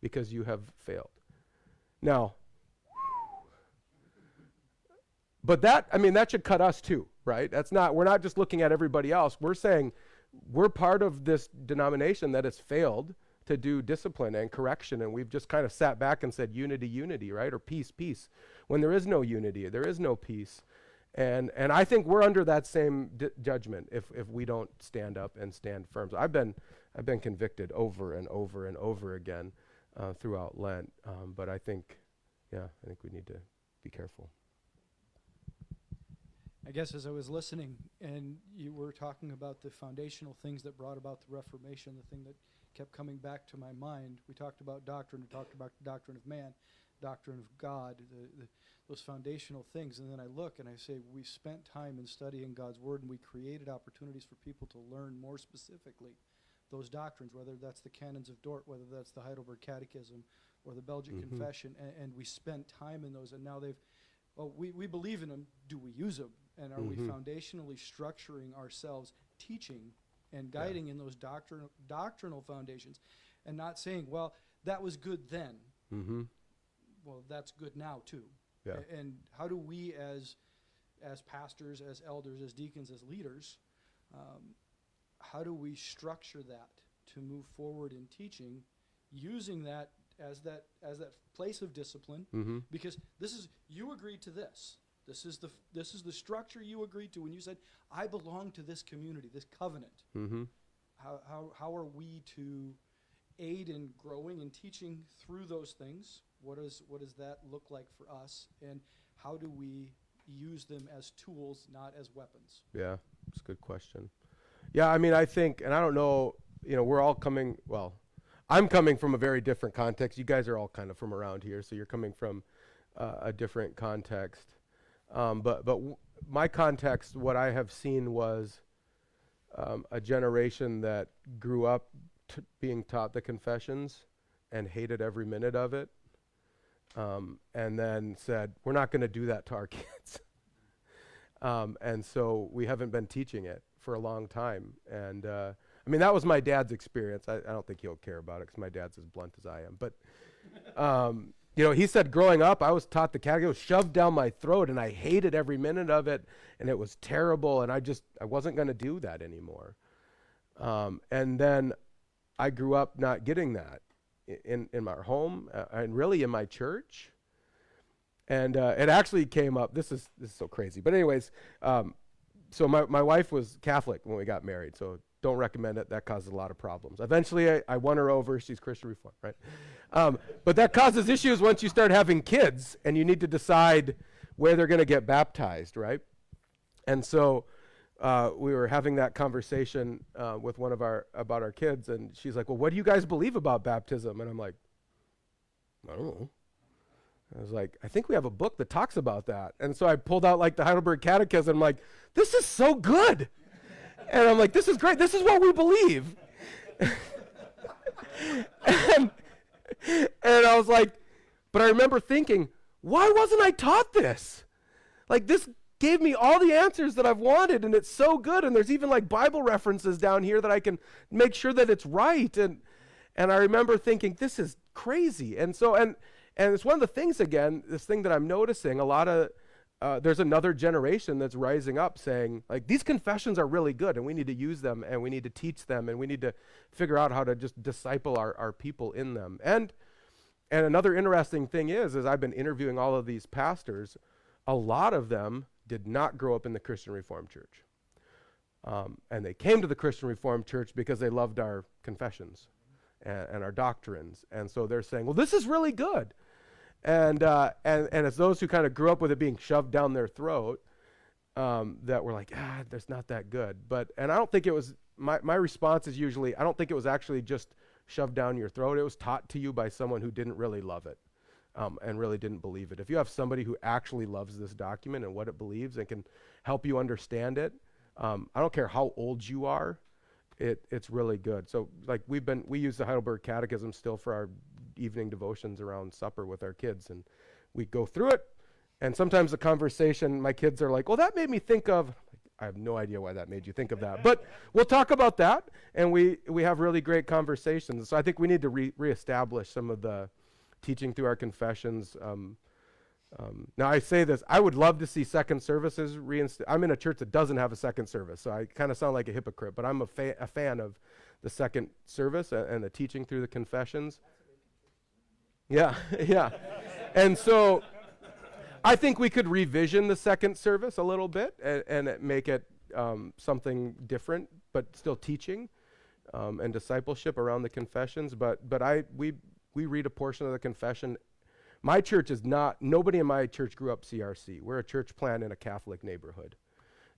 [SPEAKER 1] because you have failed. Now, but that should cut us too, right? We're not just looking at everybody else. We're saying we're part of this denomination that has failed to do discipline and correction, and we've just kind of sat back and said unity, right? Or peace. When there is no unity, there is no peace. And I think we're under that same judgment if we don't stand up and stand firm. So I've been convicted over and over and over again throughout Lent. But I think we need to be careful.
[SPEAKER 5] I guess as I was listening and you were talking about the foundational things that brought about the Reformation, the thing that kept coming back to my mind, we talked about doctrine, we talked about the doctrine of man, doctrine of God, those foundational things. And then I look and I say, we spent time in studying God's Word, and we created opportunities for people to learn more specifically those doctrines, whether that's the canons of Dort, whether that's the Heidelberg Catechism or the Belgic Confession, and we spent time in those, and now we believe in them. Do we use them? And are we foundationally structuring ourselves, teaching and guiding in those doctrinal foundations, and not saying, well, that was good then. Well, that's good now too.
[SPEAKER 1] Yeah.
[SPEAKER 5] And how do we as pastors, as elders, as deacons, as leaders, how do we structure that to move forward in teaching, using that as that place of discipline,
[SPEAKER 1] Mm-hmm.
[SPEAKER 5] because you agreed to this. This is the structure you agreed to when you said, I belong to this community, this covenant.
[SPEAKER 1] Mm-hmm.
[SPEAKER 5] How are we to aid in growing and teaching through those things? What does that look like for us? And how do we use them as tools, not as weapons?
[SPEAKER 1] Yeah, it's a good question. Yeah, I mean, I think, and I don't know, we're all coming, well, I'm coming from a very different context. You guys are all kind of from around here, so you're coming from a different context. But my context, what I have seen was a generation that grew up being taught the confessions and hated every minute of it, and then said, we're not going to do that to our kids. And so we haven't been teaching it for a long time. And I mean, that was my dad's experience. I don't think he'll care about it because my dad's as blunt as I am. But, he said growing up, I was taught the catechism, it was shoved down my throat, and I hated every minute of it, and it was terrible, and I wasn't going to do that anymore. And then I grew up not getting that in my home and really in my church. And it actually came up, this is so crazy. But anyways, so my wife was Catholic when we got married, so don't recommend it. That causes a lot of problems. Eventually, I won her over. She's Christian Reformed, right? But that causes issues once you start having kids, and you need to decide where they're going to get baptized, right? And so we were having that conversation with about our kids, and she's like, well, what do you guys believe about baptism? And I'm like, I don't know. I was like, I think we have a book that talks about that. And so I pulled out like the Heidelberg Catechism. I'm like, this is so good. And I'm like, this is great. This is what we believe. and I was like, but I remember thinking, why wasn't I taught this? Like, this gave me all the answers that I've wanted, and it's so good. And there's even like Bible references down here that I can make sure that it's right. And I remember thinking, this is crazy. And so, and it's one of the things, again, this thing that I'm noticing, a lot of, there's another generation that's rising up saying, like, these confessions are really good, and we need to use them, and we need to teach them, and we need to figure out how to just disciple our people in them. And another interesting thing is I've been interviewing all of these pastors, a lot of them did not grow up in the Christian Reformed Church. And they came to the Christian Reformed Church because they loved our confessions and our doctrines. And so they're saying, well, this is really good. And it's those who kind of grew up with it being shoved down their throat that were like, that's not that good. And I don't think it was, my response is usually, I don't think it was actually just shoved down your throat. It was taught to you by someone who didn't really love it and really didn't believe it. If you have somebody who actually loves this document and what it believes and can help you understand it, I don't care how old you are, it's really good. So like we use the Heidelberg Catechism still for our evening devotions around supper with our kids, and we go through it, and sometimes the conversation, my kids are like, well, that made me think of, I have no idea why that made you think of that, but we'll talk about that, and we have really great conversations. So I think we need to reestablish some of the teaching through our confessions. Now I say this, I would love to see second services I'm in a church that doesn't have a second service, so I kind of sound like a hypocrite, but I'm a fan of the second service and the teaching through the confessions. Yeah, yeah. And so I think we could revision the second service a little bit and make it something different, but still teaching and discipleship around the confessions. But we read a portion of the confession. My church is not, nobody in my church grew up CRC. We're a church plant in a Catholic neighborhood.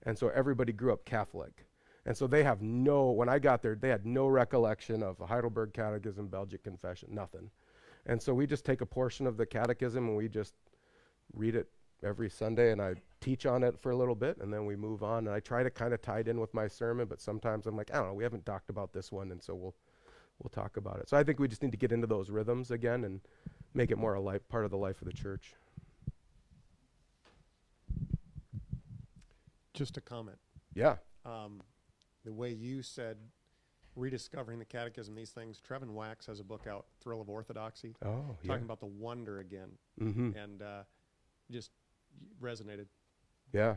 [SPEAKER 1] And so everybody grew up Catholic. And so they have when I got there, they had no recollection of a Heidelberg Catechism, Belgic Confession, nothing. And so we just take a portion of the catechism and we just read it every Sunday, and I teach on it for a little bit, and then we move on. And I try to kind of tie it in with my sermon, but sometimes I'm like, I don't know, we haven't talked about this one, and so we'll talk about it. So I think we just need to get into those rhythms again and make it more a part of the life of the church.
[SPEAKER 6] Just a comment.
[SPEAKER 1] Yeah.
[SPEAKER 6] The way you said rediscovering the catechism, these things, Trevin Wax has a book out, Thrill of Orthodoxy, talking about the wonder again, and just resonated.
[SPEAKER 1] Yeah,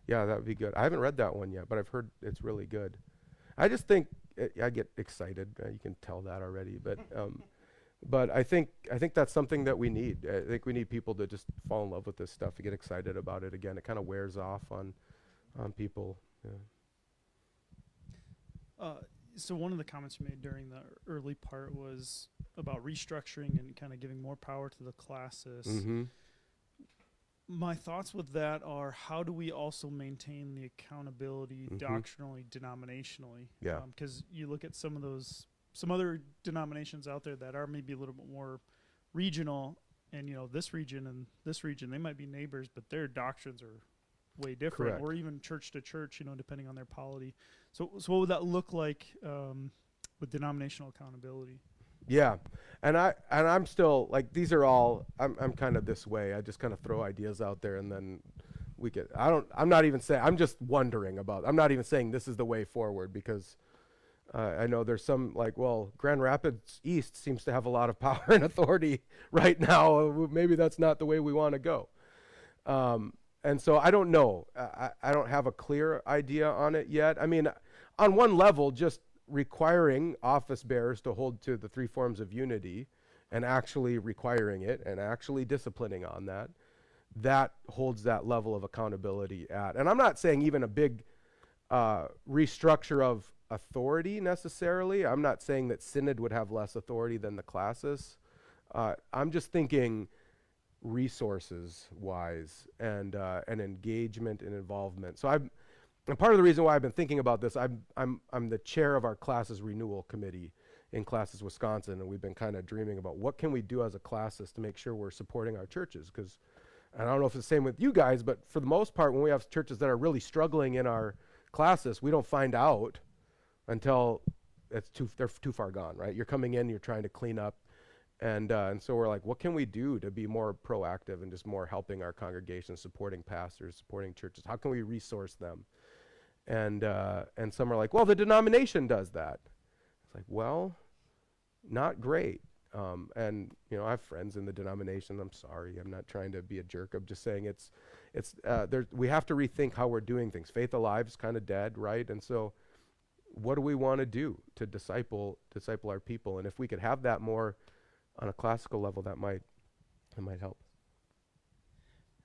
[SPEAKER 1] that would be good. I haven't read that one yet, but I've heard it's really good. I just think I get excited. You can tell that already, but But I think that's something that we need. I think we need people to just fall in love with this stuff, to get excited about it again. It kind of wears off on people. Yeah.
[SPEAKER 7] So one of the comments you made during the early part was about restructuring and kind of giving more power to the classes.
[SPEAKER 1] Mm-hmm.
[SPEAKER 7] My thoughts with that are, how do we also maintain the accountability doctrinally, denominationally?
[SPEAKER 1] Yeah.
[SPEAKER 7] Because you look at some other denominations out there that are maybe a little bit more regional, and this region and this region, they might be neighbors, but their doctrines are way different.
[SPEAKER 1] Correct.
[SPEAKER 7] Or even church to church, depending on their polity. So what would that look like with denominational accountability?
[SPEAKER 1] Yeah, and I'm still like, these are all, I'm kind of this way. I just kind of throw ideas out there, and then I'm not even saying, I'm just wondering about, I'm not even saying this is the way forward, because I know there's some like, well, Grand Rapids East seems to have a lot of power and authority right now. Maybe that's not the way we want to go. And so I don't know. I don't have a clear idea on it yet. I mean, on one level, just requiring office bearers to hold to the three forms of unity, and actually requiring it and actually disciplining on that holds that level of accountability at. And I'm not saying even a big restructure of authority necessarily. I'm not saying that synod would have less authority than the classis. I'm just thinking resources wise and engagement and involvement. So and part of the reason why I've been thinking about this, I'm the chair of our classes renewal committee in Classes Wisconsin, and we've been kind of dreaming about what can we do as a classis to make sure we're supporting our churches. Because I don't know if it's the same with you guys, but for the most part, when we have churches that are really struggling in our classis, we don't find out until they're too far gone, right? You're coming in, you're trying to clean up. And so we're like, what can we do to be more proactive and just more helping our congregations, supporting pastors, supporting churches? How can we resource them? And some are like, well, the denomination does that. It's like, well, not great. And I have friends in the denomination. I'm sorry, I'm not trying to be a jerk. I'm just saying we have to rethink how we're doing things. Faith Alive is kind of dead, right? And so, what do we want to do to disciple our people? And if we could have that more on a classical level, that might help.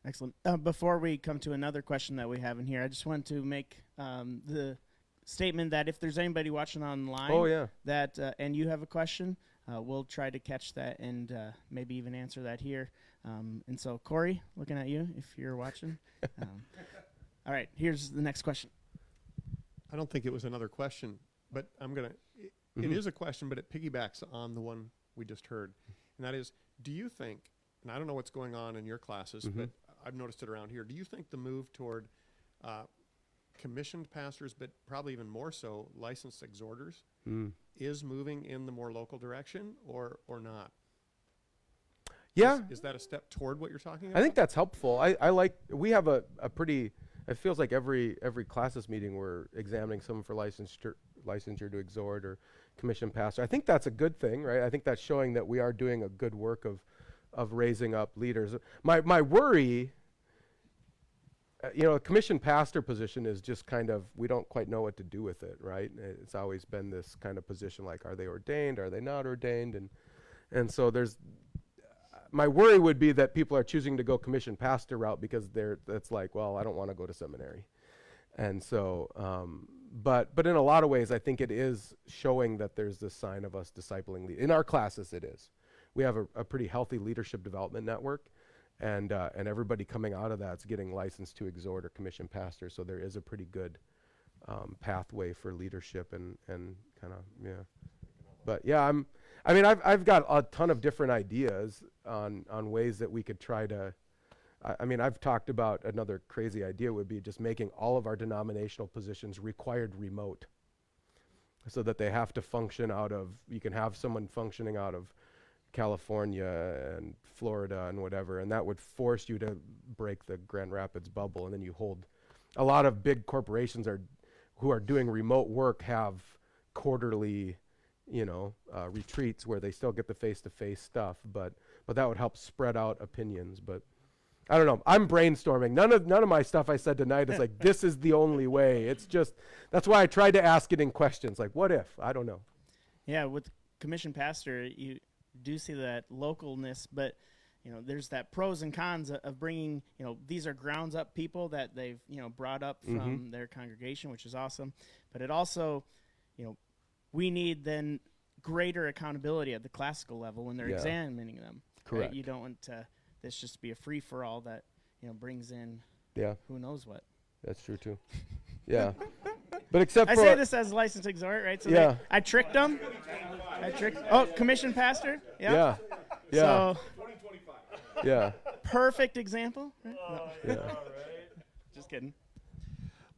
[SPEAKER 2] Excellent. Before we come to another question that we have in here, I just want to make the statement that if there's anybody watching online that and you have a question, we'll try to catch that and maybe even answer that here. And so, Corey, looking at you, if you're watching. All right, here's the next question.
[SPEAKER 6] I don't think it was another question, but it is a question, but it piggybacks on the one we just heard. And that is, do you think, and I don't know what's going on in your classes, but I've noticed it around here, do you think the move toward commissioned pastors, but probably even more so licensed exhorters, is moving in the more local direction or not?
[SPEAKER 1] Yeah.
[SPEAKER 6] Is that a step toward what you're talking about?
[SPEAKER 1] I think that's helpful. We have a pretty, it feels like every classes meeting we're examining someone for licensure to exhort or commissioned pastor. I think that's a good thing, right? I think that's showing that we are doing a good work of raising up leaders. My worry, a commissioned pastor position is just kind of, we don't quite know what to do with it, right? It's always been this kind of position, like, are they ordained? Are they not ordained? And so my worry would be that people are choosing to go commissioned pastor route because that's like, well, I don't want to go to seminary. And so, but in a lot of ways, I think it is showing that there's this sign of us discipling. In our classes, it is. We have a pretty healthy leadership development network, and everybody coming out of that's getting licensed to exhort or commission pastor. So there is a pretty good pathway for leadership and kind of, yeah. But yeah, I've got a ton of different ideas on ways that we could try to. I've talked about another crazy idea would be just making all of our denominational positions required remote, so that they have to function you can have someone functioning out of California and Florida and whatever, and that would force you to break the Grand Rapids bubble, and then you hold. A lot of big corporations who are doing remote work have quarterly, retreats where they still get the face-to-face stuff, but that would help spread out opinions. But I don't know. I'm brainstorming. None of my stuff I said tonight is like, this is the only way. It's just, that's why I tried to ask it in questions. Like, what if? I don't know.
[SPEAKER 2] Yeah, with commissioned pastor, you do see that localness, but there's that pros and cons of bringing, these are grounds up people that they've, brought up from their congregation, which is awesome. But it also, we need then greater accountability at the classical level when they're examining them.
[SPEAKER 1] Correct.
[SPEAKER 2] Right? You don't want this just to be a free-for-all that, brings in who knows what.
[SPEAKER 1] That's true too. Yeah. But except
[SPEAKER 2] I
[SPEAKER 1] for...
[SPEAKER 2] say this as a licensed exhort, right? So I tricked them. Commissioned pastor.
[SPEAKER 1] Yeah.
[SPEAKER 2] So,
[SPEAKER 1] yeah.
[SPEAKER 2] perfect example. Right? No.
[SPEAKER 1] Yeah.
[SPEAKER 2] Just kidding.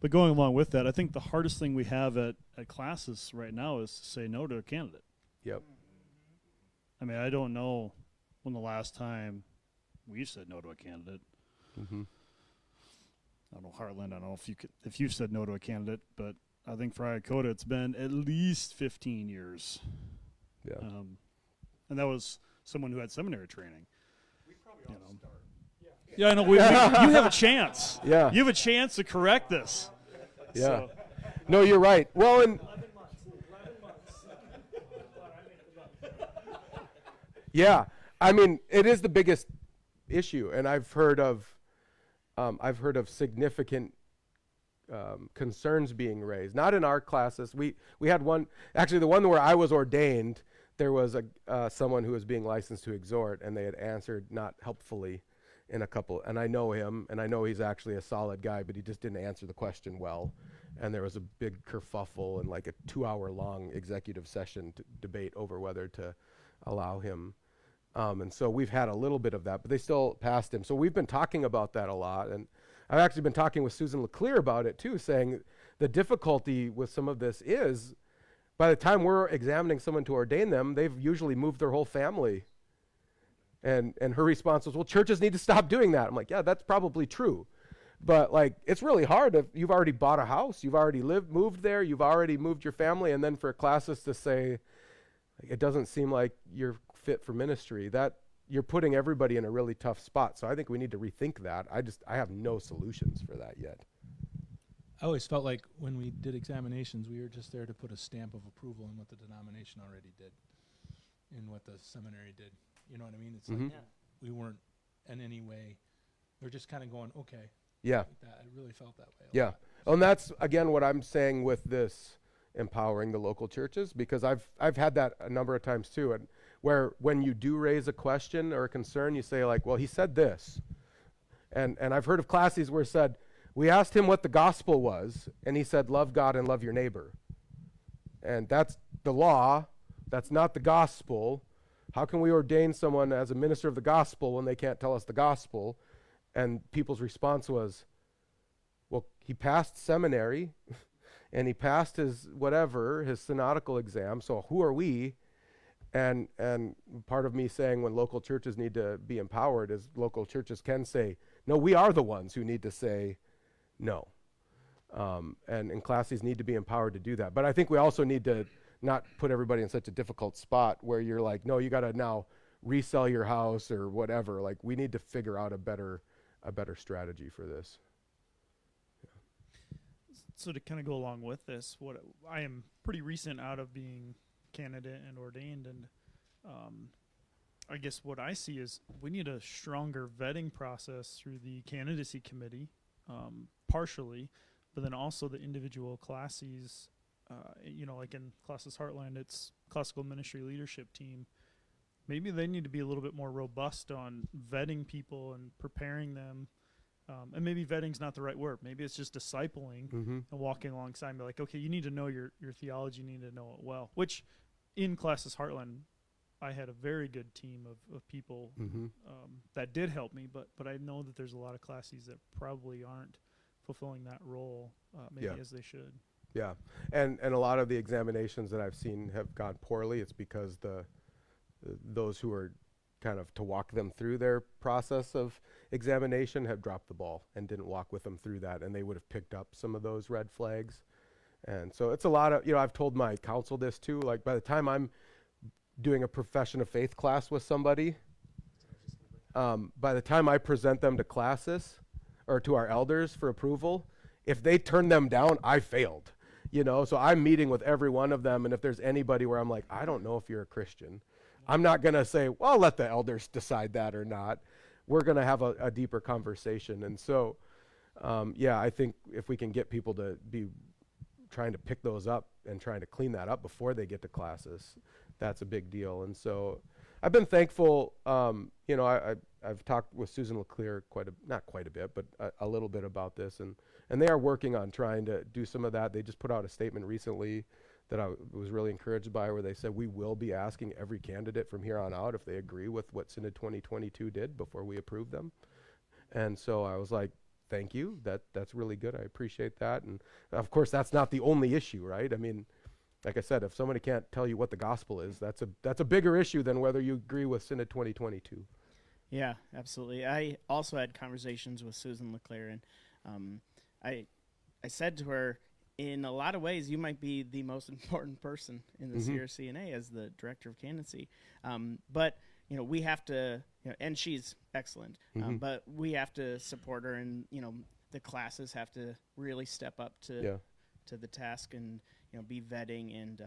[SPEAKER 8] But going along with that, I think the hardest thing we have at classes right now is to say no to a candidate.
[SPEAKER 1] Yep.
[SPEAKER 8] I mean, I don't know when the last time we said no to a candidate.
[SPEAKER 1] Mm-hmm.
[SPEAKER 8] I don't know, Heartland, I don't know if you've said no to a candidate, but I think for Iacota it's been at least 15 years.
[SPEAKER 1] Yeah.
[SPEAKER 8] And that was someone who had seminary training. We probably ought to start. Yeah, I know. You have a chance.
[SPEAKER 1] Yeah.
[SPEAKER 8] You have a chance to correct this.
[SPEAKER 1] Yeah.
[SPEAKER 8] So.
[SPEAKER 1] No, you're right. Well, and
[SPEAKER 7] 11 months.
[SPEAKER 1] yeah, I mean, it is the biggest issue, and I've heard of significant concerns being raised. Not in our classes. We had one, actually the one where I was ordained. There was someone who was being licensed to exhort, and they had answered not helpfully in a couple. And I know him, and I know he's actually a solid guy, but he just didn't answer the question well. And there was a big kerfuffle and like a 2-hour-long executive session debate over whether to allow him. And so we've had a little bit of that, but they still passed him. So we've been talking about that a lot. And I've actually been talking with Susan LeClaire about it too, saying the difficulty with some of this is by the time we're examining someone to ordain them, they've usually moved their whole family. And her response was, well, churches need to stop doing that. I'm like, yeah, that's probably true. But like, it's really hard if you've already bought a house, you've already moved there, you've already moved your family, and then for classes to say, it doesn't seem like you're fit for ministry, that you're putting everybody in a really tough spot. So I think we need to rethink that. I have no solutions for that yet.
[SPEAKER 9] I always felt like when we did examinations, we were just there to put a stamp of approval in what the denomination already did, in what the seminary did. You know what I mean? It's like we weren't in any way, we're just kind of going, okay.
[SPEAKER 1] Yeah.
[SPEAKER 9] Like that. I really felt that way.
[SPEAKER 1] Yeah. And that's, again, what I'm saying with this empowering the local churches, because I've had that a number of times too, and where when you do raise a question or a concern, you say like, well, he said this. And I've heard of classes where it said, we asked him what the gospel was, and he said, love God and love your neighbor. And that's the law. That's not the gospel. How can we ordain someone as a minister of the gospel when they can't tell us the gospel? And people's response was, well, he passed seminary and he passed his whatever, his synodical exam, so who are we? And part of me saying when local churches need to be empowered is local churches can say, no, we are the ones who need to say no. And classes need to be empowered to do that. But I think we also need to not put everybody in such a difficult spot where you're like, no, you got to now resell your house or whatever. Like, we need to figure out a better strategy for this.
[SPEAKER 7] So to kind of go along with this, what I am pretty recent out of being candidate and ordained, and I guess what I see is we need a stronger vetting process through the candidacy committee, partially, but then also the individual classes. Like in Classes Heartland, it's classical ministry leadership team. Maybe they need to be a little bit more robust on vetting people and preparing them. And maybe vetting's not the right word. Maybe it's just discipling and walking alongside and be like, okay, you need to know your theology, you need to know it well. Which in Classes Heartland, I had a very good team of people that did help me, but I know that there's a lot of classes that probably aren't fulfilling that role as they should.
[SPEAKER 1] Yeah, and a lot of the examinations that I've seen have gone poorly. It's because those who are kind of to walk them through their process of examination have dropped the ball and didn't walk with them through that, and they would have picked up some of those red flags. And so it's a lot of, I've told my counsel this too, like by the time I'm doing a profession of faith class with somebody, by the time I present them to classes or to our elders for approval, if they turn them down, I failed. So I'm meeting with every one of them, and if there's anybody where I'm like, I don't know if you're a Christian, I'm not going to say, well, let the elders decide that or not. We're going to have a deeper conversation. And so, I think if we can get people to be trying to pick those up and trying to clean that up before they get to classes, that's a big deal. And so I've been thankful. I've talked with Susan LeClaire not quite a bit, but a little bit about this. And they are working on trying to do some of that. They just put out a statement recently that I was really encouraged by, where they said we will be asking every candidate from here on out if they agree with what Synod 2022 did before we approve them. And so I was like, thank you. That's really good. I appreciate that. And of course, that's not the only issue, right? I mean, like I said, if somebody can't tell you what the gospel is, that's a bigger issue than whether you agree with Synod 2022.
[SPEAKER 2] Yeah, absolutely. I also had conversations with Susan LeClaire, and I said to her, in a lot of ways, you might be the most important person in the CRCNA as the director of candidacy. But we have to, and she's excellent, but we have to support her, and the classes have to really step up to the task, and be vetting, and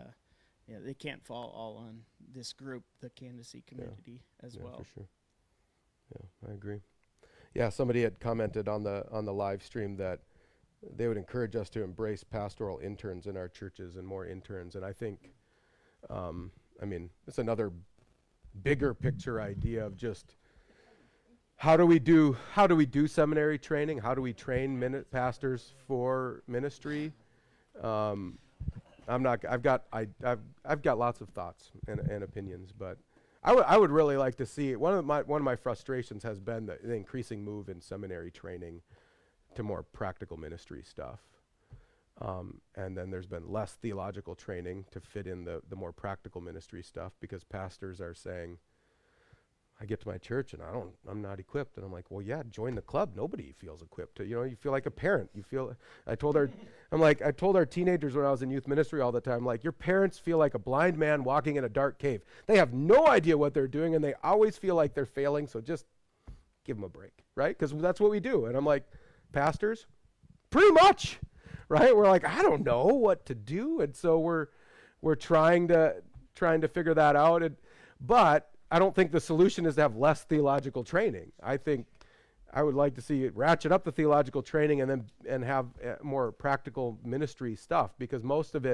[SPEAKER 2] they can't fall all on this group, the candidacy community, as well.
[SPEAKER 1] For sure. Yeah, I agree. Yeah, somebody had commented on the live stream that they would encourage us to embrace pastoral interns in our churches and more interns. And I think, it's another bigger picture idea of just how do we do seminary training? How do we train pastors for ministry? I've got lots of thoughts and opinions, but I would really like to see it. One of my frustrations has been the increasing move in seminary training to more practical ministry stuff. And then there's been less theological training to fit in the more practical ministry stuff, because pastors are saying, I get to my church and I'm not equipped. And I'm like, well, yeah, join the club. Nobody feels equipped to, you feel like a parent. I told our teenagers when I was in youth ministry all the time, like, your parents feel like a blind man walking in a dark cave. They have no idea what they're doing, and they always feel like they're failing. So just give them a break, right? Because that's what we do. And I'm like, pastors, pretty much, right? We're like, I don't know what to do. And so we're trying to figure that out. But I don't think the solution is to have less theological training. I think I would like to see it ratchet up the theological training and have more practical ministry stuff, because most of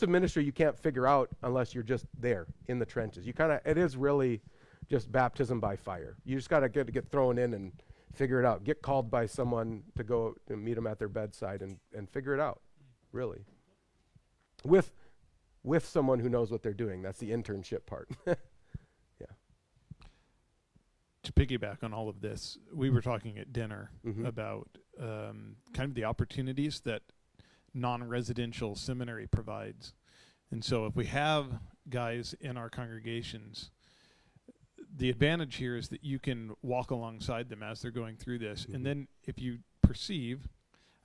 [SPEAKER 1] ministry you can't figure out unless you're just there in the trenches. It is really just baptism by fire. You just got to get thrown in and figure it out. Get called by someone to go and meet them at their bedside and figure it out, really. With someone who knows what they're doing. That's the internship part.
[SPEAKER 10] To piggyback on all of this, we were talking at dinner about kind of the opportunities that non-residential seminary provides. And so if we have guys in our congregations, the advantage here is that you can walk alongside them as they're going through this. And then if you perceive,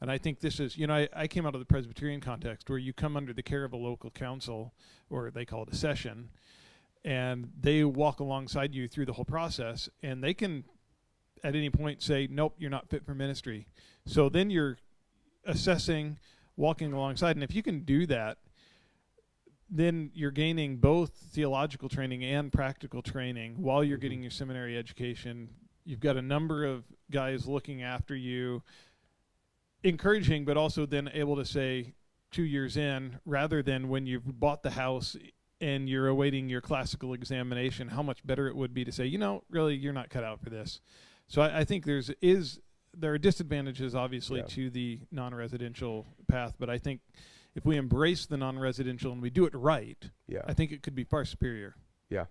[SPEAKER 10] and I think this is, I came out of the Presbyterian context where you come under the care of a local council, or they call it a session, and they walk alongside you through the whole process, and they can at any point say, nope, you're not fit for ministry. So then you're assessing, walking alongside, and if you can do that, then you're gaining both theological training and practical training while you're getting your seminary education. You've got a number of guys looking after you, encouraging, but also then able to say 2 years in, rather than when you've bought the house and you're awaiting your classical examination, how much better it would be to say, really, you're not cut out for this. So I think there are disadvantages, obviously, to the non-residential path, but I think if we embrace the non-residential and we do it right, I think it could be far superior. Yeah,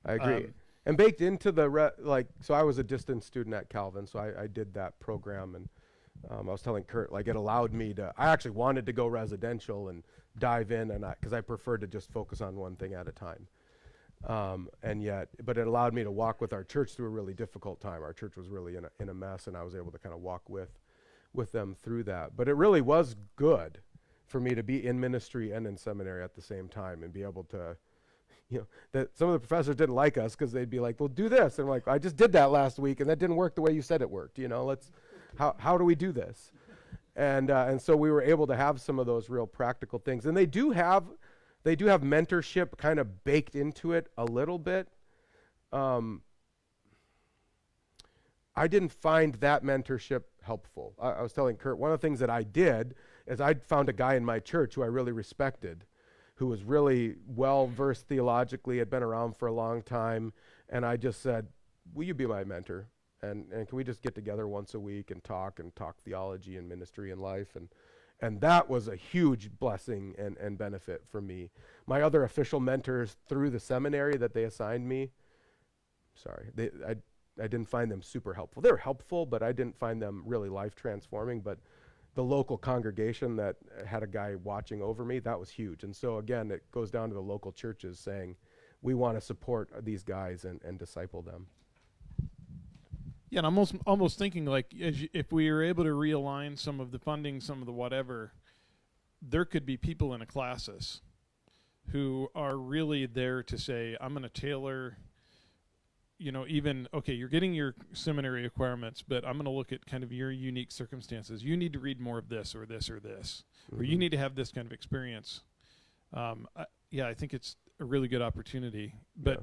[SPEAKER 1] I agree. And baked into so I was a distance student at Calvin, so I did that program, and I was telling Kurt, it allowed me to, I actually wanted to go residential and dive in, because I preferred to just focus on one thing at a time. But it allowed me to walk with our church through a really difficult time. Our church was really in a mess, and I was able to kind of walk with them through that. But it really was good for me to be in ministry and in seminary at the same time, and be able to, that some of the professors didn't like us because they'd be like, well, do this. And I'm like, I just did that last week, and that didn't work the way you said it worked. How do we do this? And so we were able to have some of those real practical things. And they do have They do have mentorship kind of baked into it a little bit. I didn't find that mentorship helpful. I was telling Kurt, one of the things that I did is I found a guy in my church who I really respected, who was really well-versed theologically, had been around for a long time, and I just said, will you be my mentor? And can we just get together once a week and talk theology and ministry and life? And that was a huge blessing and benefit for me. My other official mentors through the seminary that they assigned me, I didn't find them super helpful. They were helpful, but I didn't find them really life-transforming. But the local congregation that had a guy watching over me, that was huge. And so, again, it goes down to the local churches saying, we want to support these guys and disciple them.
[SPEAKER 10] Yeah, and I'm almost thinking like if we are able to realign some of the funding, some of the whatever, there could be people in a classis who are really there to say, I'm going to tailor, even, okay, you're getting your seminary requirements, but I'm going to look at kind of your unique circumstances. You need to read more of this or this or this, or you need to have this kind of experience. I think it's a really good opportunity, but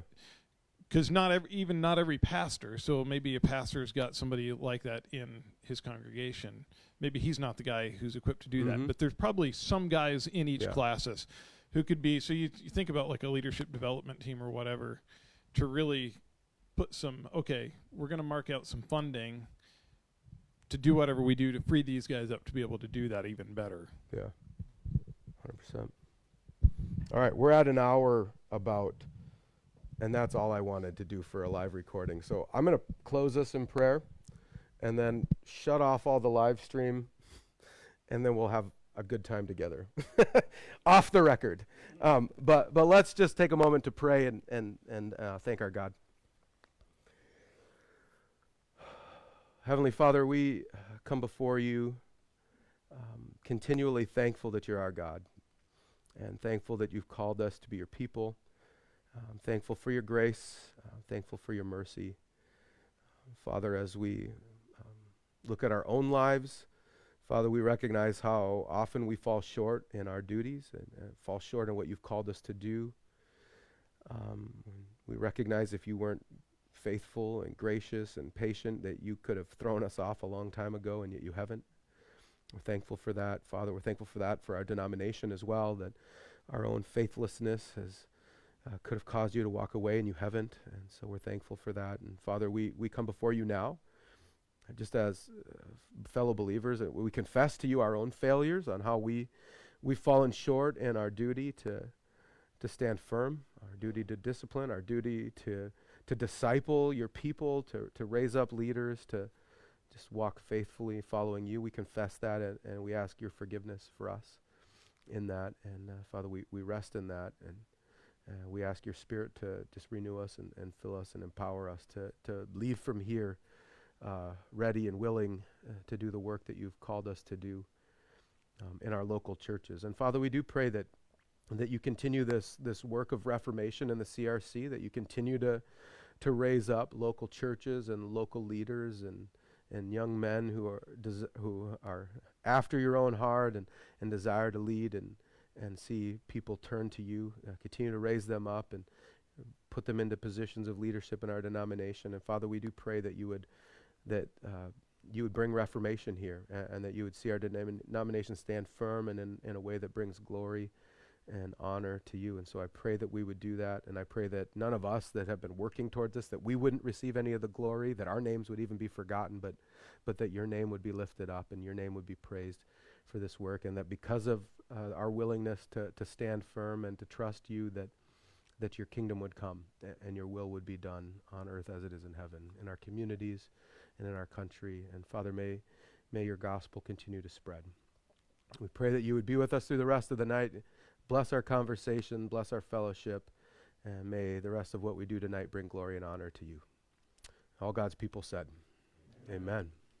[SPEAKER 10] because not every pastor, so maybe a pastor's got somebody like that in his congregation. Maybe he's not the guy who's equipped to do that, but there's probably some guys in each classis who could be, so you think about like a leadership development team or whatever, to really put some, okay, we're going to mark out some funding to do whatever we do to free these guys up to be able to do that even better.
[SPEAKER 1] Yeah, 100%. All right, we're at an hour about, and that's all I wanted to do for a live recording. So I'm going to close us in prayer and then shut off all the live stream, and then we'll have a good time together off the record. But let's just take a moment to pray and thank our God. Heavenly Father, we come before you continually thankful that you're our God, and thankful that you've called us to be your people. Thankful for your grace, thankful for your mercy. Father, as we look at our own lives, Father, we recognize how often we fall short in our duties and fall short in what you've called us to do. We recognize if you weren't faithful and gracious and patient, that you could have thrown us off a long time ago, and yet you haven't. We're thankful for that. Father, we're thankful for that for our denomination as well, that our own faithlessness has could have caused you to walk away, and you haven't. And so we're thankful for that. And Father, we come before you now, just as fellow believers, we confess to you our own failures on how we've fallen short in our duty to stand firm, our duty to discipline, our duty to disciple your people, to raise up leaders, to just walk faithfully following you. We confess that, and we ask your forgiveness for us in that. And Father, we rest in that, and we ask your Spirit to just renew us and fill us and empower us to leave from here ready and willing to do the work that you've called us to do in our local churches. And Father, we do pray that you continue this work of Reformation in the CRC, that you continue to raise up local churches and local leaders and young men who are after your own heart and desire to lead and see people turn to you. Continue to raise them up and put them into positions of leadership in our denomination. And Father, we do pray that you would bring reformation here, and that you would see our denomination stand firm and in a way that brings glory and honor to you. And so I pray that we would do that, and I pray that none of us that have been working towards this, that we wouldn't receive any of the glory, that our names would even be forgotten, but that your name would be lifted up and your name would be praised for this work, and that because of our willingness to stand firm and to trust you, that your kingdom would come and your will would be done on earth as it is in heaven, in our communities and in our country. And Father, may your gospel continue to spread. We pray that you would be with us through the rest of the night. Bless our conversation, bless our fellowship, and may the rest of what we do tonight bring glory and honor to you. All God's people said, amen.